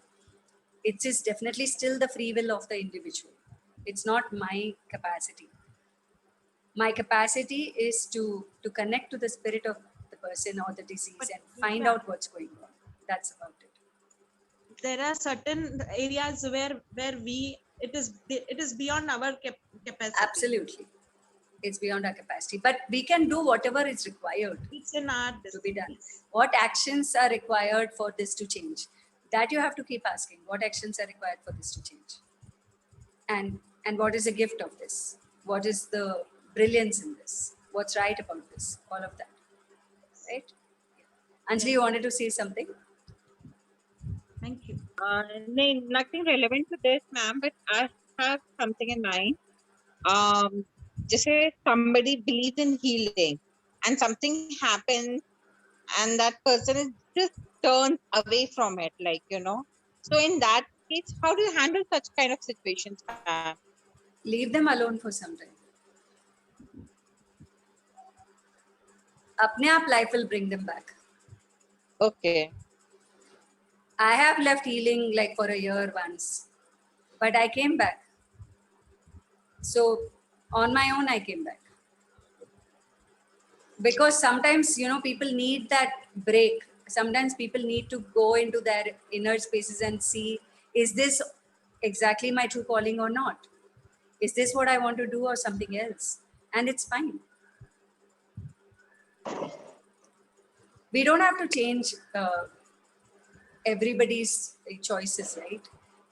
It is definitely still the free will of the individual. It's not my capacity. My capacity is to connect to the spirit of the person or the disease and find out what's going on. That's about it. There are certain areas where it is beyond our capacity. Absolutely. It's beyond our capacity. But we can do whatever is required It's in our to be done. distance. What actions are required for this to change? That you have to keep asking. What actions are required for this to change? And what is the gift of this? What is the brilliance in this? What's right about this? All of that. Right? Anjali, you wanted to say something? Thank Thank you. Nothing relevant to this, ma'am, but I have something in mind. Just say somebody believes in healing and something happens and that person is just turned away from it, like, So in that case, how do you handle such kind of situations, ma'am? Leave them alone for some time. अपने आप life will bring them back. Okay. I have left healing like for a year once, but I came back. So on my own, I came back. Because sometimes, people need that break. Sometimes people need to go into their inner spaces and see, is this exactly my true calling or not? Is this what I want to do or something else? And it's fine. We don't have to change everybody's choices, right?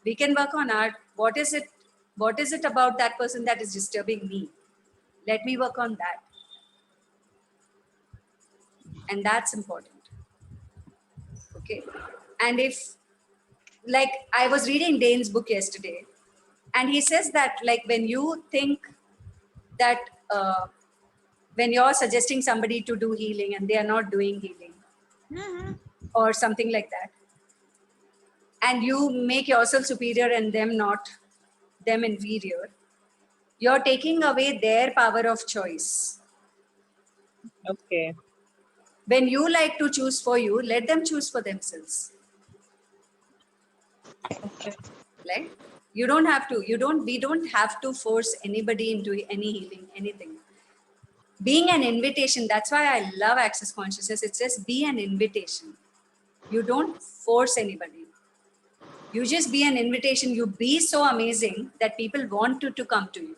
We can work on art. What is it about that person that is disturbing me? Let me work on that. And that's important. Okay. And if, like, I was reading Dane's book yesterday, and he says that, like, when you think that when you're suggesting somebody to do healing and they are not doing healing or something like that, and you make yourself superior and them inferior, you're taking away their power of choice. Okay. When you like to choose for you, let them choose for themselves. Okay. Right? We don't have to force anybody into any healing, anything. Being an invitation, that's why I love Access Consciousness. It says be an invitation. You don't force anybody. You just be an invitation. You be so amazing that people want to come to you.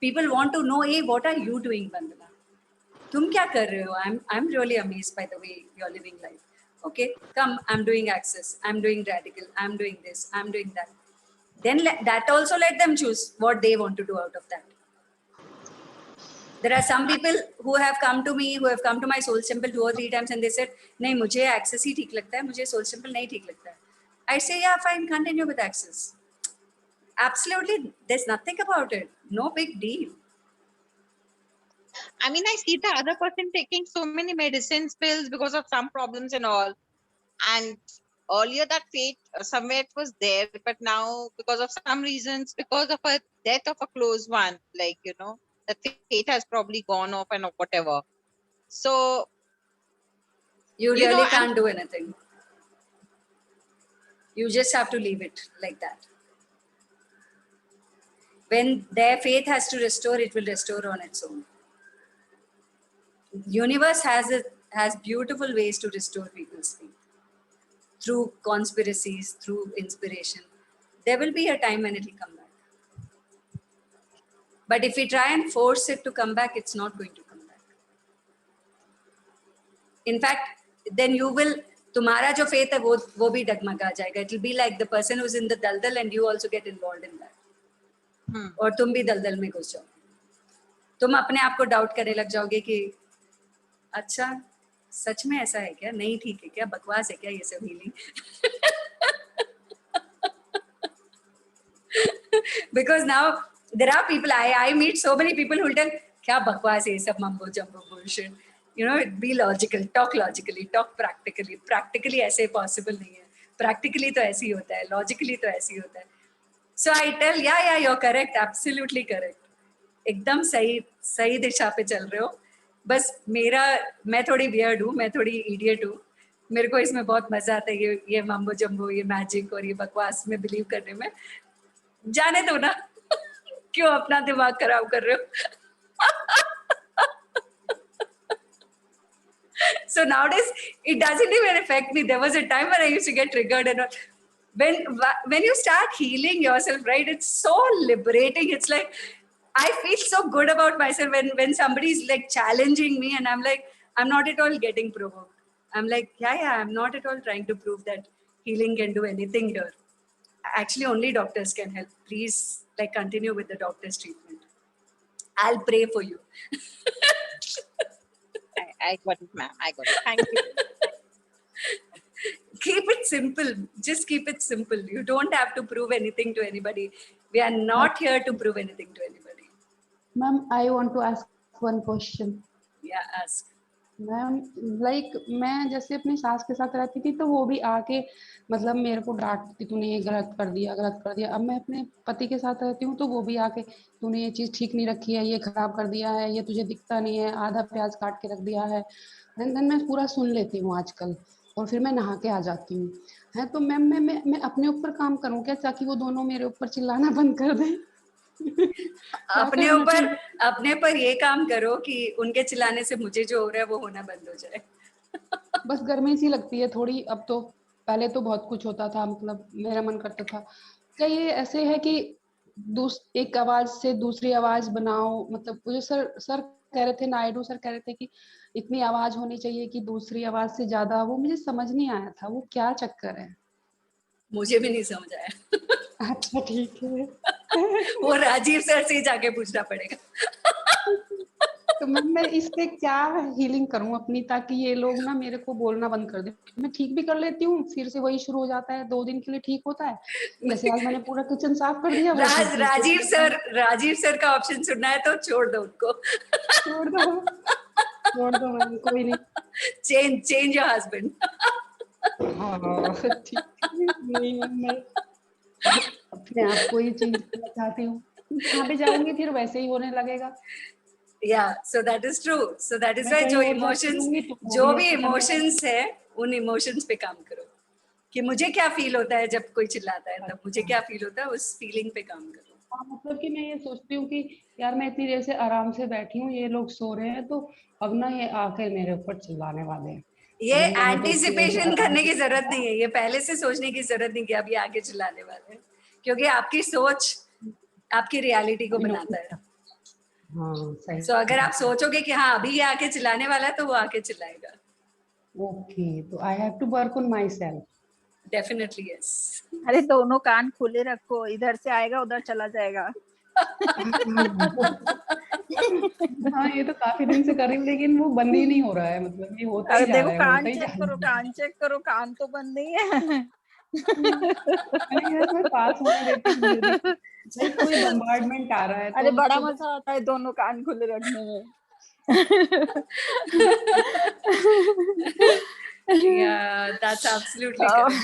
People want to know, hey, what are you doing, Vandana? Tum kya kar rahe ho? I'm really amazed by the way you're living life. Okay, come, I'm doing Access. I'm doing Radical. I'm doing this. I'm doing that. Then that also let them choose what they want to do out of that. There are some people who have come to me, who have come to my Soul Temple 2 or 3 times, and they said, "नहीं, मुझे Access ही ठीक लगता है, मुझे Soul Temple नहीं ठीक लगता है." I say, "Yeah, fine, continue with Access." Absolutely, there's nothing about it. No big deal. I mean, I see the other person taking so many medicines, pills because of some problems and all. And earlier that fate somewhere it was there, but now because of some reasons, because of a death of a close one, like, the fate has probably gone off and whatever. So, You You know, really and- can't do anything. You just have to leave it like that. When their faith has to restore, it will restore on its own. Universe has beautiful ways to restore people's faith. Through conspiracies, through inspiration. There will be a time when it will come back. But if we try and force it to come back, it's not going to come back. In fact, then you will, तुम्हारा जो faith है वो भी डगमगा जाएगा. It will be like the person who's in the daldal and you also get involved in that. और तुम भी दलदल में घुस जाओगे. तुम अपने आप को डाउट करने लग जाओगे कि अच्छा सच में ऐसा है क्या, नहीं ठीक है क्या, बकवास है क्या ये सब healing. Because now there are people, I meet so many people who will tell क्या बकवास है ये सब, mumbo jumbo bullshit. Be logical, talk logically, talk practically. Practically ऐसे possible नहीं है. Practically तो ऐसे ही होता है, logically तो ऐसे ही होता है. So I tell, yeah, you're correct, absolutely correct. एकदम सही दिशा पे चल रहे हो. बस मैं थोड़ी weird हूँ, मैं थोड़ी idiot हूँ. मेरे को इसमें बहुत मजा आता है ये मम्बो जम्बो, ये मैजिक और ये बकवास में बिलीव करने में. जाने दो ना. क्यों अपना दिमाग खराब कर रहे हो? So nowadays it doesn't even affect me. There was a time when I used to get triggered, and when you start healing yourself, right, it's so liberating. It's like I feel so good about myself when somebody's like challenging me, and I'm like, I'm not at all getting provoked. I'm like, yeah, I'm not at all trying to prove that healing can do anything here. Actually, only doctors can help. Please, like, continue with the doctor's treatment. I'll pray for you. I got it, ma'am. I got it. Thank you. keep it simple. Just keep it simple. You don't have to prove anything to anybody. We are not here to prove anything to anybody. Ma'am, I want to ask one question. Yeah, ask. Ma'am like मैं जैसे अपनी सास के साथ रहती थी तो वो भी आके मतलब मेरे को डांटती, तूने ये गलत कर दिया, गलत कर दिया। अब मैं अपने पति के साथ रहती हूँ तो वो भी आके, तूने ये चीज ठीक नहीं रखी है, ये खराब कर दिया है, ये तुझे दिखता नहीं है, आधा प्याज काट के रख दिया है। देन मैं पूरा सुन लेती हूँ आजकल, और फिर मैं नहा के आ जाती हूँ। है तो मैम मैं अपने ऊपर काम करूँ क्या, ताकि वो दोनों मेरे ऊपर चिल्लाना बंद कर दें? अपने पर ये काम करो कि उनके चिल्लाने से मुझे जो हो रहा है वो होना बंद हो जाए। बस गर्मी सी लगती है थोड़ी अब तो, पहले तो बहुत कुछ होता था, मतलब मेरा मन करता था। क्या ये ऐसे है कि एक आवाज से दूसरी आवाज बनाओ, मतलब वो जो सर कह रहे थे, नायडू सर कह रहे थे कि इतनी आवाज होनी चाहिए कि दूसरी आवाज से ज्यादा, वो मुझे समझ नहीं आया था वो क्या चक्कर है। मुझे भी नहीं समझ आया। अच्छा ठीक है। वो राजीव सर से ही जाके पूछना पड़ेगा। तो मैं इससे क्या हीलिंग करूं अपनी, ताकि ये लोग ना मेरे को बोलना बंद कर दे। मैं ठीक भी कर लेती हूँ, फिर से वही शुरू हो जाता है, 2 दिन के लिए ठीक होता है। जैसे आज मैंने पूरा किचन साफ कर दिया। राजीव सर का ऑप्शन सुनना है तो छोड़ दो उनको। छोड़ दो मैम, कोई नहीं। Change your husband. हाँ ठीक है, नहीं मैं अपने आप को ही चेंज करना चाहती हूँ। जहाँ पे जाऊंगी फिर वैसे ही होने लगेगा। Yeah, so that is true. So that is why जो भी इमोशंस है उन इमोशंस पे काम करो, कि मुझे क्या फील होता है जब कोई चिल्लाता है, तब मुझे क्या फील होता है, उस फीलिंग पे काम करो। हाँ, मतलब कि मैं ये सोचती हूँ कि यार मैं इतनी देर से आराम से बैठी हूँ, ये लोग सो रहे हैं, तो अब ना ये आकर मेरे ऊपर चिल्लाने वाले हैं। ये एंटीसिपेशन करने की जरूरत नहीं है, ये पहले से सोचने की जरूरत नहीं कि अभी आगे चिल्लाने वाले हैं, क्योंकि आपकी सोच आपकी रियलिटी को बनाता है। हाँ सही। So, अगर आप सोचोगे कि हाँ अभी ये आके चिल्लाने वाला है, तो वो आके चिल्लाएगा। ओके, तो I have to work on myself. Definitely yes. अरे दोनों कान खुले रखो, इधर से आएगा उधर चला जाएगा। हाँ ये तो काफी दिन से कर रही हूँ, लेकिन वो बंद ही नहीं हो रहा है, मतलब ये होता ही जा रहा है। कान चेक करो, कान तो बंद नहीं है। मैं पास होने देती हूँ, कोई बम्बार्डमेंट आ रहा है। अरे बड़ा मजा आता है दोनों कान खुले रखने में। Yeah, that's absolutely correct.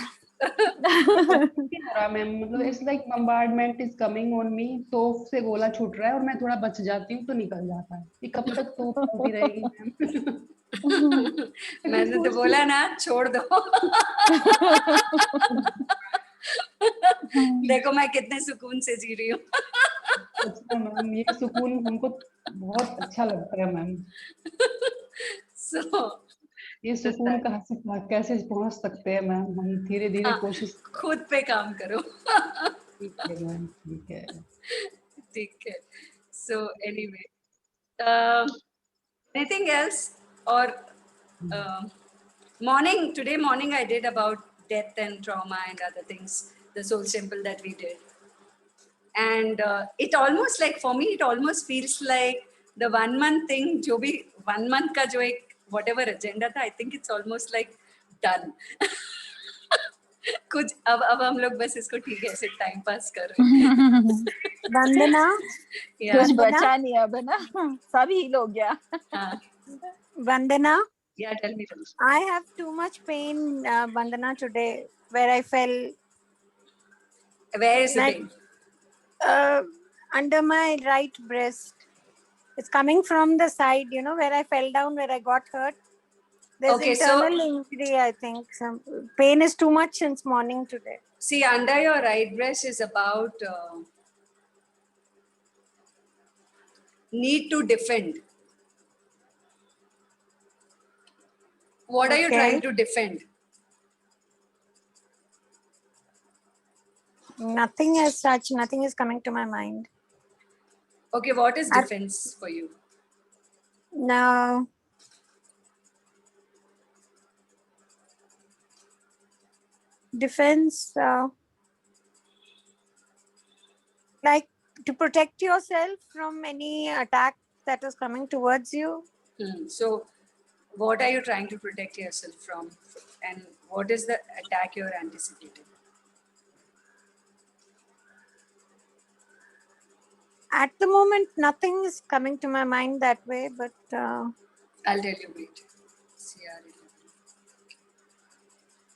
मतलब it's like bombardment is coming on me, तोप से गोला छूट रहा है और मैं थोड़ा बच जाती हूँ तो निकल जाता है। ये कब तक तोप चलती रहेगी मैम? मैंने तो बोला ना, छोड़ दो। देखो मैं कितने सुकून से जी रही हूँ। अच्छा मैम, ये सुकून हमको बहुत अच्छा लगता है मैम। ये सुकून कहाँ से कैसे पहुंच सकते हैं मैम? हम धीरे धीरे कोशिश खुद पे काम करो। ठीक है मैम, ठीक है, ठीक है। So anyway, anything else? Or today morning I did about death and trauma and other things, the soul temple that we did. And it almost like, for me, it almost feels like the 1 month thing, जो भी 1 month का जो एक whatever agenda था, I think it's almost like done. कुछ अब हम लोग बस इसको ठीक है, सिर्फ टाइम पास कर रहे हैं। वंदना, कुछ बचा नहीं अब ना, सब हील हो गया। Vandana, yeah, tell me. I have too much pain, Vandana, today, where I fell. Where is the pain? Under my right breast. It's coming from the side, where I fell down, where I got hurt. There's internal injury, I think. Some pain is too much since morning today. See, under your right breast is about need to defend. What are you trying to defend? Nothing as such. Nothing is coming to my mind. Okay, what is defense for you? No. Defense, like to protect yourself from any attack that is coming towards you. So, What are you trying to protect yourself from? And what is the attack you're anticipating? At the moment, nothing is coming to my mind that way, but I'll tell you, wait. CR11.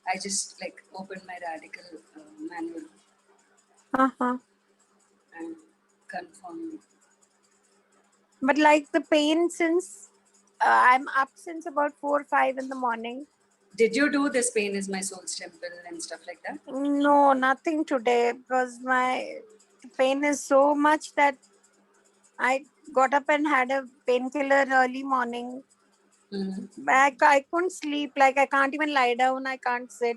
I just like opened my radical manual uh-huh. and confirmed. But like the pain since I'm up since about 4 or 5 in the morning. Did you do this pain is my soul's temple and stuff like that? No, nothing today because my pain is so much that I got up and had a painkiller early morning. I couldn't sleep. Like I can't even lie down. I can't sit.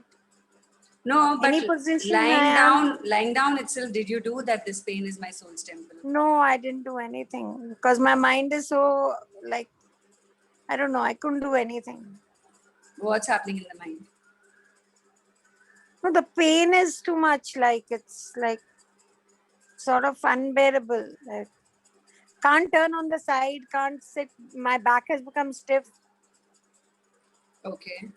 No, but Any position I am. lying down itself, did you do that this pain is my soul's temple? No, I didn't do anything because my mind is so like, I don't know. I couldn't do anything. What's happening in the mind? No, the pain is too much. Like it's like sort of unbearable. Like, can't turn on the side, can't sit. My back has become stiff. Okay.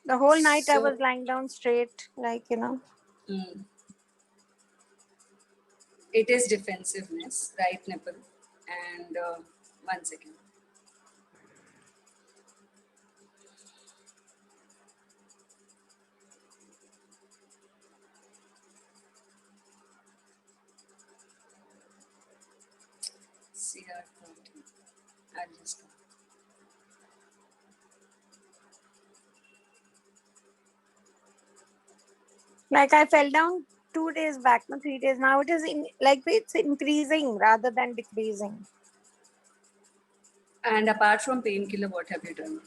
The whole night I So- was lying down straight, like, you know. It is defensiveness, right nipple. And 1 second. CR13. I'll just go. Like I fell down 2 days back, no, 3 days. Now it is like it's increasing rather than decreasing. And apart from painkiller, what have you done?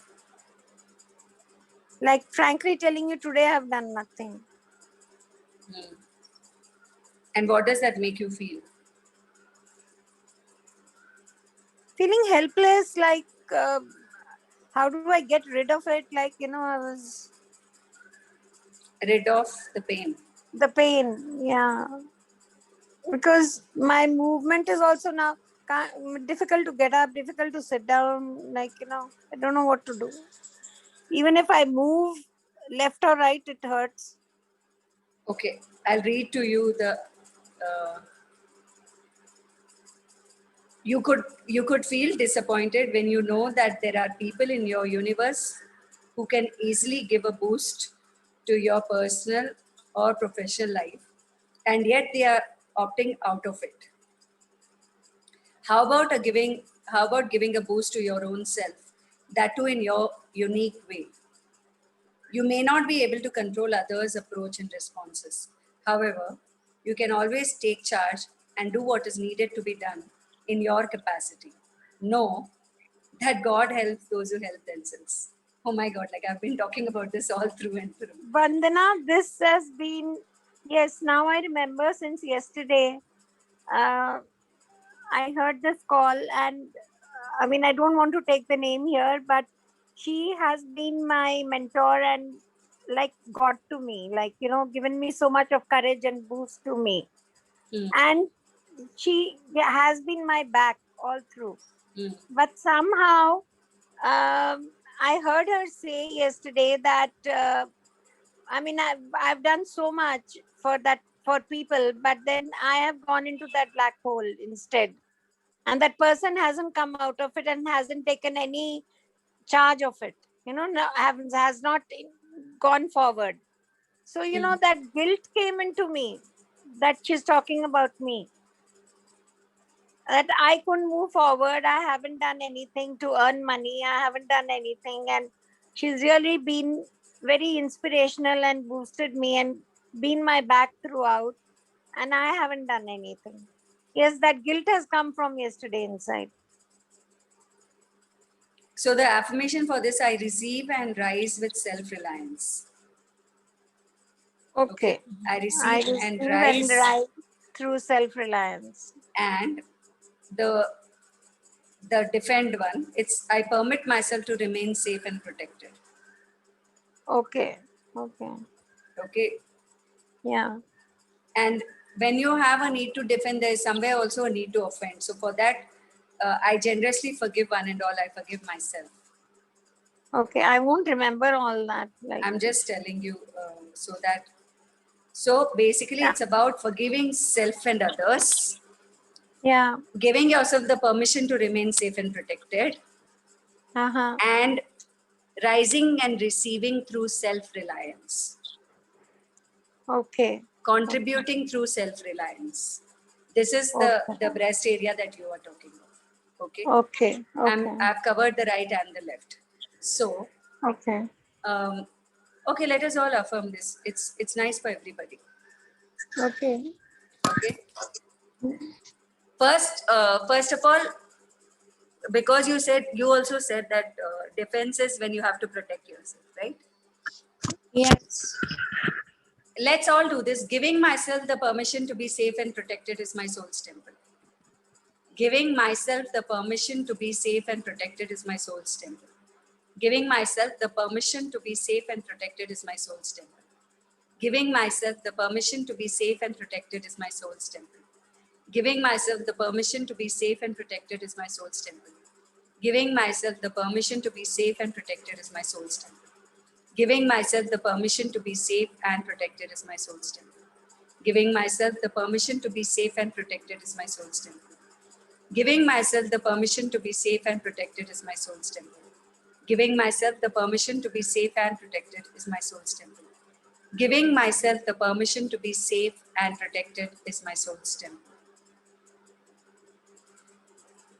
Like frankly telling you today, I have done nothing. And what does that make you feel? Feeling helpless, like how do I get rid of it? Like, you know, I was Rid of the pain. the pain, yeah. Because my movement is also now difficult to get up, difficult to sit down. Like, you know, I don't know what to do. Even if I move left or right, it hurts. Okay, I'll read to you the. You could feel disappointed when you know that there are people in your universe who can easily give a boost to your personal or professional life, and yet they are opting out of it. How about giving a boost to your own self, that too in your unique way? You may not be able to control others' approach and responses. However, you can always take charge and do what is needed to be done in your capacity. Know that God helps those who help themselves. Oh my God, like I've been talking about this all through and through. Vandana, this has been, yes, now I remember since yesterday, I heard this call and I mean, I don't want to take the name here, but she has been my mentor and like God to me, like, you know, given me so much of courage and boost to me. And she has been my back all through. But somehow, I heard her say yesterday that, I mean, I've done so much for people, but then I have gone into that black hole instead. And that person hasn't come out of it and hasn't taken any charge of it, you know, has not gone forward. So, you know, that guilt came into me that she's talking about me, that I couldn't move forward. I haven't done anything to earn money. I haven't done anything. And she's really been very inspirational and boosted me and been my back throughout. And I haven't done anything. Yes, that guilt has come from yesterday inside. So the affirmation for this, I receive and rise with self-reliance. Okay. I receive and rise through self-reliance. And the defend one, it's I permit myself to remain safe and protected. Okay. Yeah. And when you have a need to defend, there is somewhere also a need to offend. So for that, I generously forgive one and all. I forgive myself. Okay, I won't remember all that. Like, I'm just telling you so basically Yeah. it's about forgiving self and others, yeah. giving yourself the permission to remain safe and protected, Uh-huh. and rising and receiving through self-reliance, Okay. contributing through self-reliance. This is Okay. the breast area that you are talking of. Okay. Okay. Okay. I've covered the right and the left. So, Okay. okay, let us all affirm this. It's nice for everybody. Okay. Okay. First of all, because you also said that defense is when you have to protect yourself, right? Yes. Let's all do this. Giving myself the permission to be safe and protected is my soul's temple. Giving myself the permission to be safe and protected is my soul's temple. Giving myself the permission to be safe and protected is my soul's temple. Giving myself the permission to be safe and protected is my soul's temple. Giving myself the permission to be safe and protected is my soul's temple. Giving myself the permission to be safe and protected is my soul's temple. Giving myself the permission to be safe and protected is my soul's temple. Giving myself the permission to be safe and protected is my soul's temple. Giving myself the permission to be safe and protected is my soul's temple. Giving myself the permission to be safe and protected is my soul's temple. Giving myself the permission to be safe and protected is my soul's temple.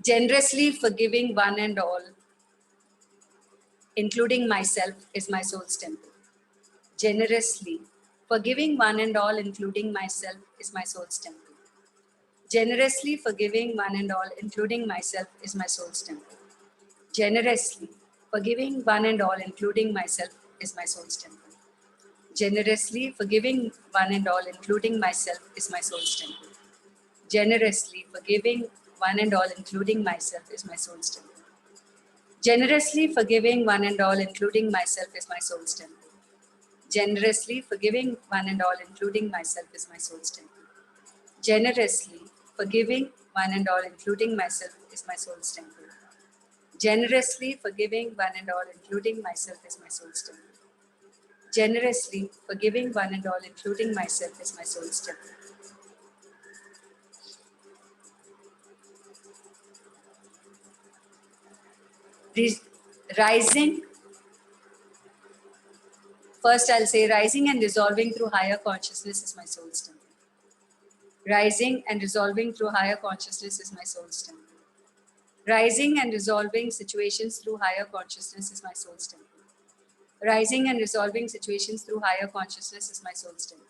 Generously forgiving one and all, including myself, is my soul's temple. Generously forgiving one and all, including myself, is my soul's temple. Generously forgiving one and all, including myself, is my soul's temple. Generously forgiving one and all, including myself, is my soul's temple. Generously forgiving one and all, including myself, is my soul's temple. Generously forgiving one and all, including myself, is my soul's temple. Generously forgiving one and all, including myself, is my soul's temple. Generously forgiving one and all, including myself, is my soul's temple. Generously forgiving one and all, including myself, is my soul's temple. Generously forgiving one and all, including myself, is my soul's temple. Generously forgiving one and all, including myself, is my soul's temple. Rising, first I'll say rising and resolving through higher consciousness is my soul's temple. Rising and resolving through higher consciousness is my soul's temple. Rising and resolving situations through higher consciousness is my soul's temple. Rising and resolving situations through higher consciousness is my soul's temple.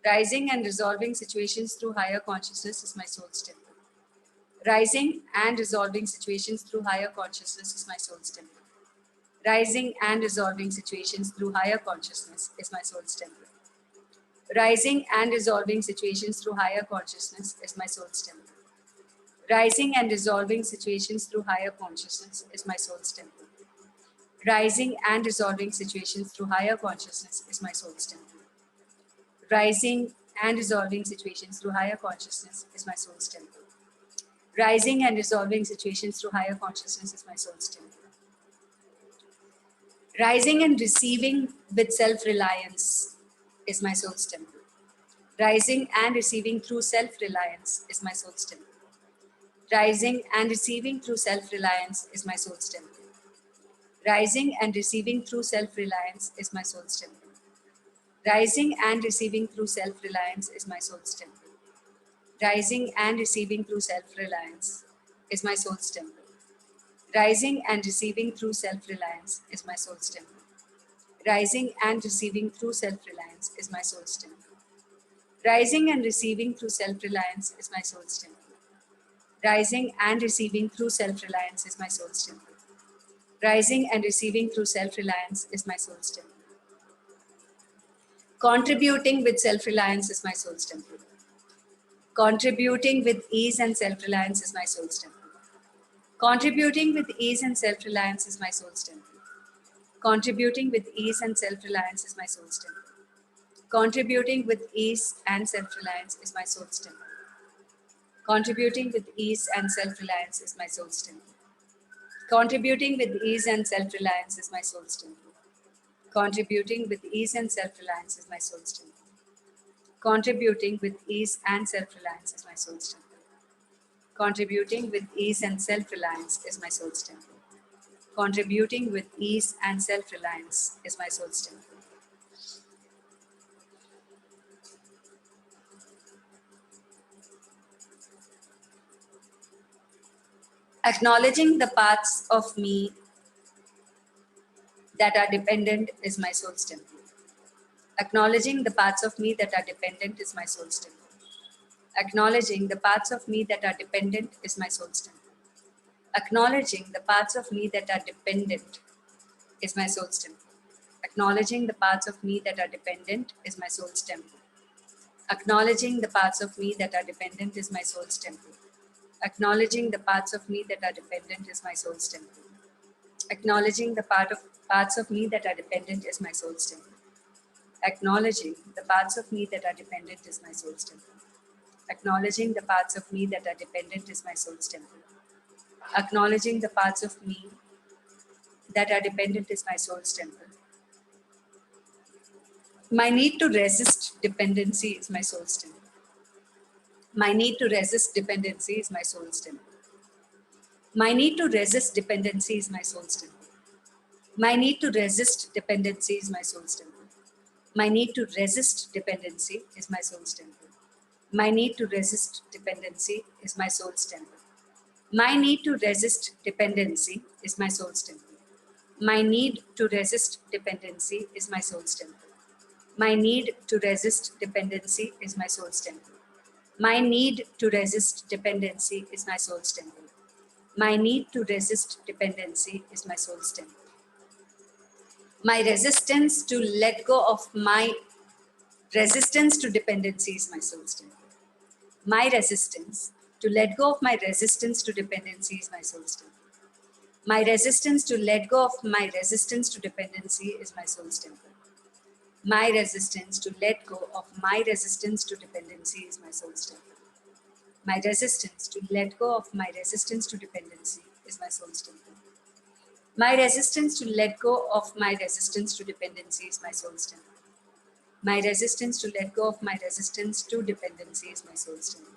Rising and resolving situations through higher consciousness is my soul's temple. Rising and resolving situations through higher consciousness is my soul's temple. Rising and resolving situations through higher consciousness is my soul's temple. Rising and resolving situations through higher consciousness is my soul's temple. Rising and resolving situations through higher consciousness is my soul's temple. Rising and resolving situations through higher consciousness is my soul's temple. Rising and resolving situations through higher consciousness is my soul's temple. Rising and resolving situations through higher consciousness is my soul's temple. Rising and receiving with self-reliance is my soul's temple. Rising and receiving through self-reliance is my soul's temple. Rising and receiving through self-reliance is my soul's temple. Rising and receiving through self-reliance is my soul's temple. Rising and receiving through self-reliance is my soul's temple. Rising and receiving through self-reliance is my soul's temple. Rising and receiving through self-reliance is my soul's temple. Rising and receiving through self-reliance is my soul's temple. Rising and receiving through self-reliance is my soul's temple. Rising and receiving through self-reliance is my soul's temple. Rising and receiving through self-reliance is my soul's temple. Contributing with self-reliance is my soul's temple. Contributing with ease and self-reliance is my soul's temple. Contributing with ease and self-reliance is my soul's temple. Contributing with ease and self-reliance is my soul's temple. Contributing with ease and self-reliance is my soul's temple. Contributing with ease and self-reliance is my soul's temple. Contributing with ease and self-reliance is my soul's temple. Contributing with ease and self-reliance is my soul's temple. Contributing with ease and self-reliance is my soul's temple. Contributing with ease and self-reliance is my soul's temple. Contributing with ease and self-reliance is my soul's temple. Acknowledging the parts of me that are dependent is my soul's temple. Acknowledging the parts of me that are dependent is my soul's temple. Acknowledging the parts of me that are dependent is my soul's temple. Acknowledging the parts of me that are dependent is my soul's temple. Acknowledging the parts of me that are dependent is my soul's temple. Acknowledging the parts of me that are dependent is my soul's temple. Acknowledging the parts of me that are dependent is my soul's temple. Acknowledging the parts of me that are dependent is my soul's temple. Acknowledging the parts of me that are dependent is my soul's temple. Acknowledging the parts of me that are dependent is my soul's temple. Acknowledging the parts of me that are dependent is my soul's temple. My need to resist dependency is my soul's temple. My need to resist dependency is my soul's temple. My need to resist dependency is my soul's temple. My need to resist dependency is my soul's temple. My need to resist dependency is my soul's temple. My need to resist dependency is my soul's temple. My need to resist dependency is my soul's temple. My need to resist dependency is my soul's temple. My need to resist dependency is my soul's temple. My need to resist dependency is my soul's temple. My need to resist dependency is my soul's temple. My resistance to let go of my resistance to dependency is my soul's temple. My resistance to let go of my resistance to dependency is my soul's temple. My resistance to let go of my resistance to dependency is my soul's temple. My resistance to let go of my resistance to dependency is my soul's temple. My resistance to let go of my resistance to dependency is my soul's temple. My resistance to let go of my resistance to dependency is my soul's temple. My resistance to let go of my resistance to dependency is my soul's temple.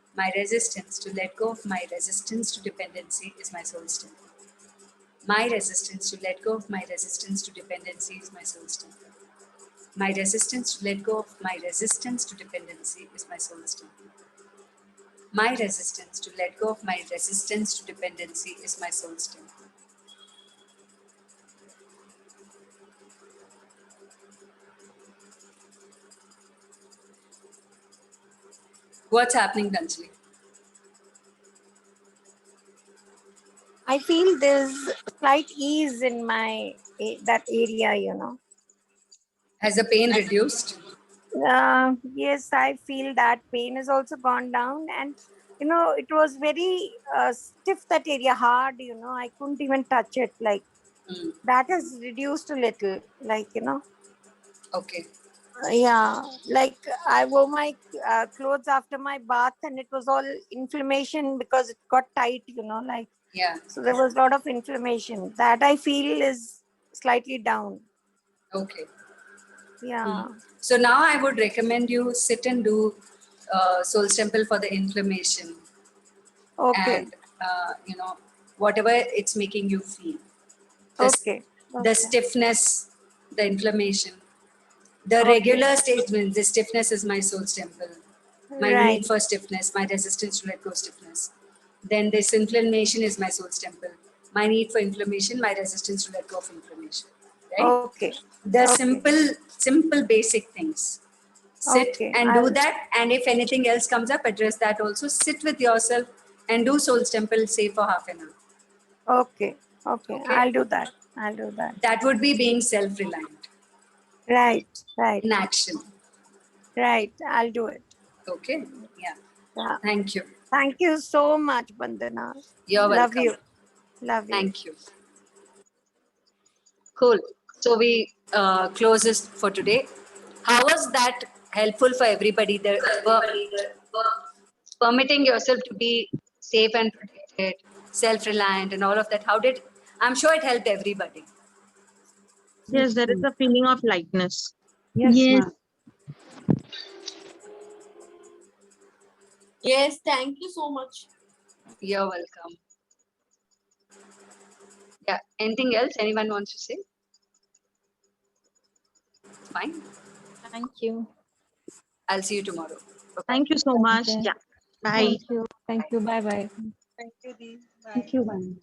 My resistance to let go of my resistance to dependency is my soul's temple. My resistance to let go of my resistance to dependency is my soul's temple. My resistance to let go of my resistance to dependency is my soul's temple. My resistance to let go of my resistance to dependency is my soul's temple. What's happening, Dhanjali? I feel there's slight ease in my that area, you know. Has the pain reduced? Yes, I feel that pain has also gone down, and you know, it was very stiff, that area, hard, you know, I couldn't even touch it. Like that has reduced a little, like, you know. Okay. Yeah, like I wore my clothes after my bath, and it was all inflammation because it got tight, you know, like. Yeah. So there was a lot of inflammation that I feel is slightly down. Okay. Yeah. So now I would recommend you sit and do Soul's Temple for the inflammation. Okay. And, you know, whatever it's making you feel. Okay. The stiffness, the inflammation, the Okay. regular statement, the stiffness is my soul's temple. My Right. need for stiffness, my resistance to let go stiffness. Then this inflammation is my soul's temple. My need for inflammation, my resistance to let go of inflammation. Right? Okay. The Okay. simple basic things. Sit Okay. and do that. And if anything else comes up, address that also. Sit with yourself and do Soul's Temple, say for half an hour. Okay. Okay. Okay. I'll do that. I'll do that. That would be being self-reliant. Right. Right. In action. Right. I'll do it. Okay. Yeah. Yeah. Thank you. Thank you so much, Bandana. You're Love welcome. you. Love you. Thank you. Cool. So we close this for today. How was that helpful for everybody? Permitting yourself to be safe and protected, self-reliant and all of that. I'm sure it helped everybody. Yes, there is a feeling of lightness. Yes, Yes. ma'am. Yes, thank you so much. You're welcome. Yeah. Anything else anyone wants to say? Fine. Thank you. I'll see you tomorrow. Bye-bye. Thank you so much. Okay. Yeah. Bye. Thank you. Bye bye. Thank you, Dee. Bye. Thank you, ma'am.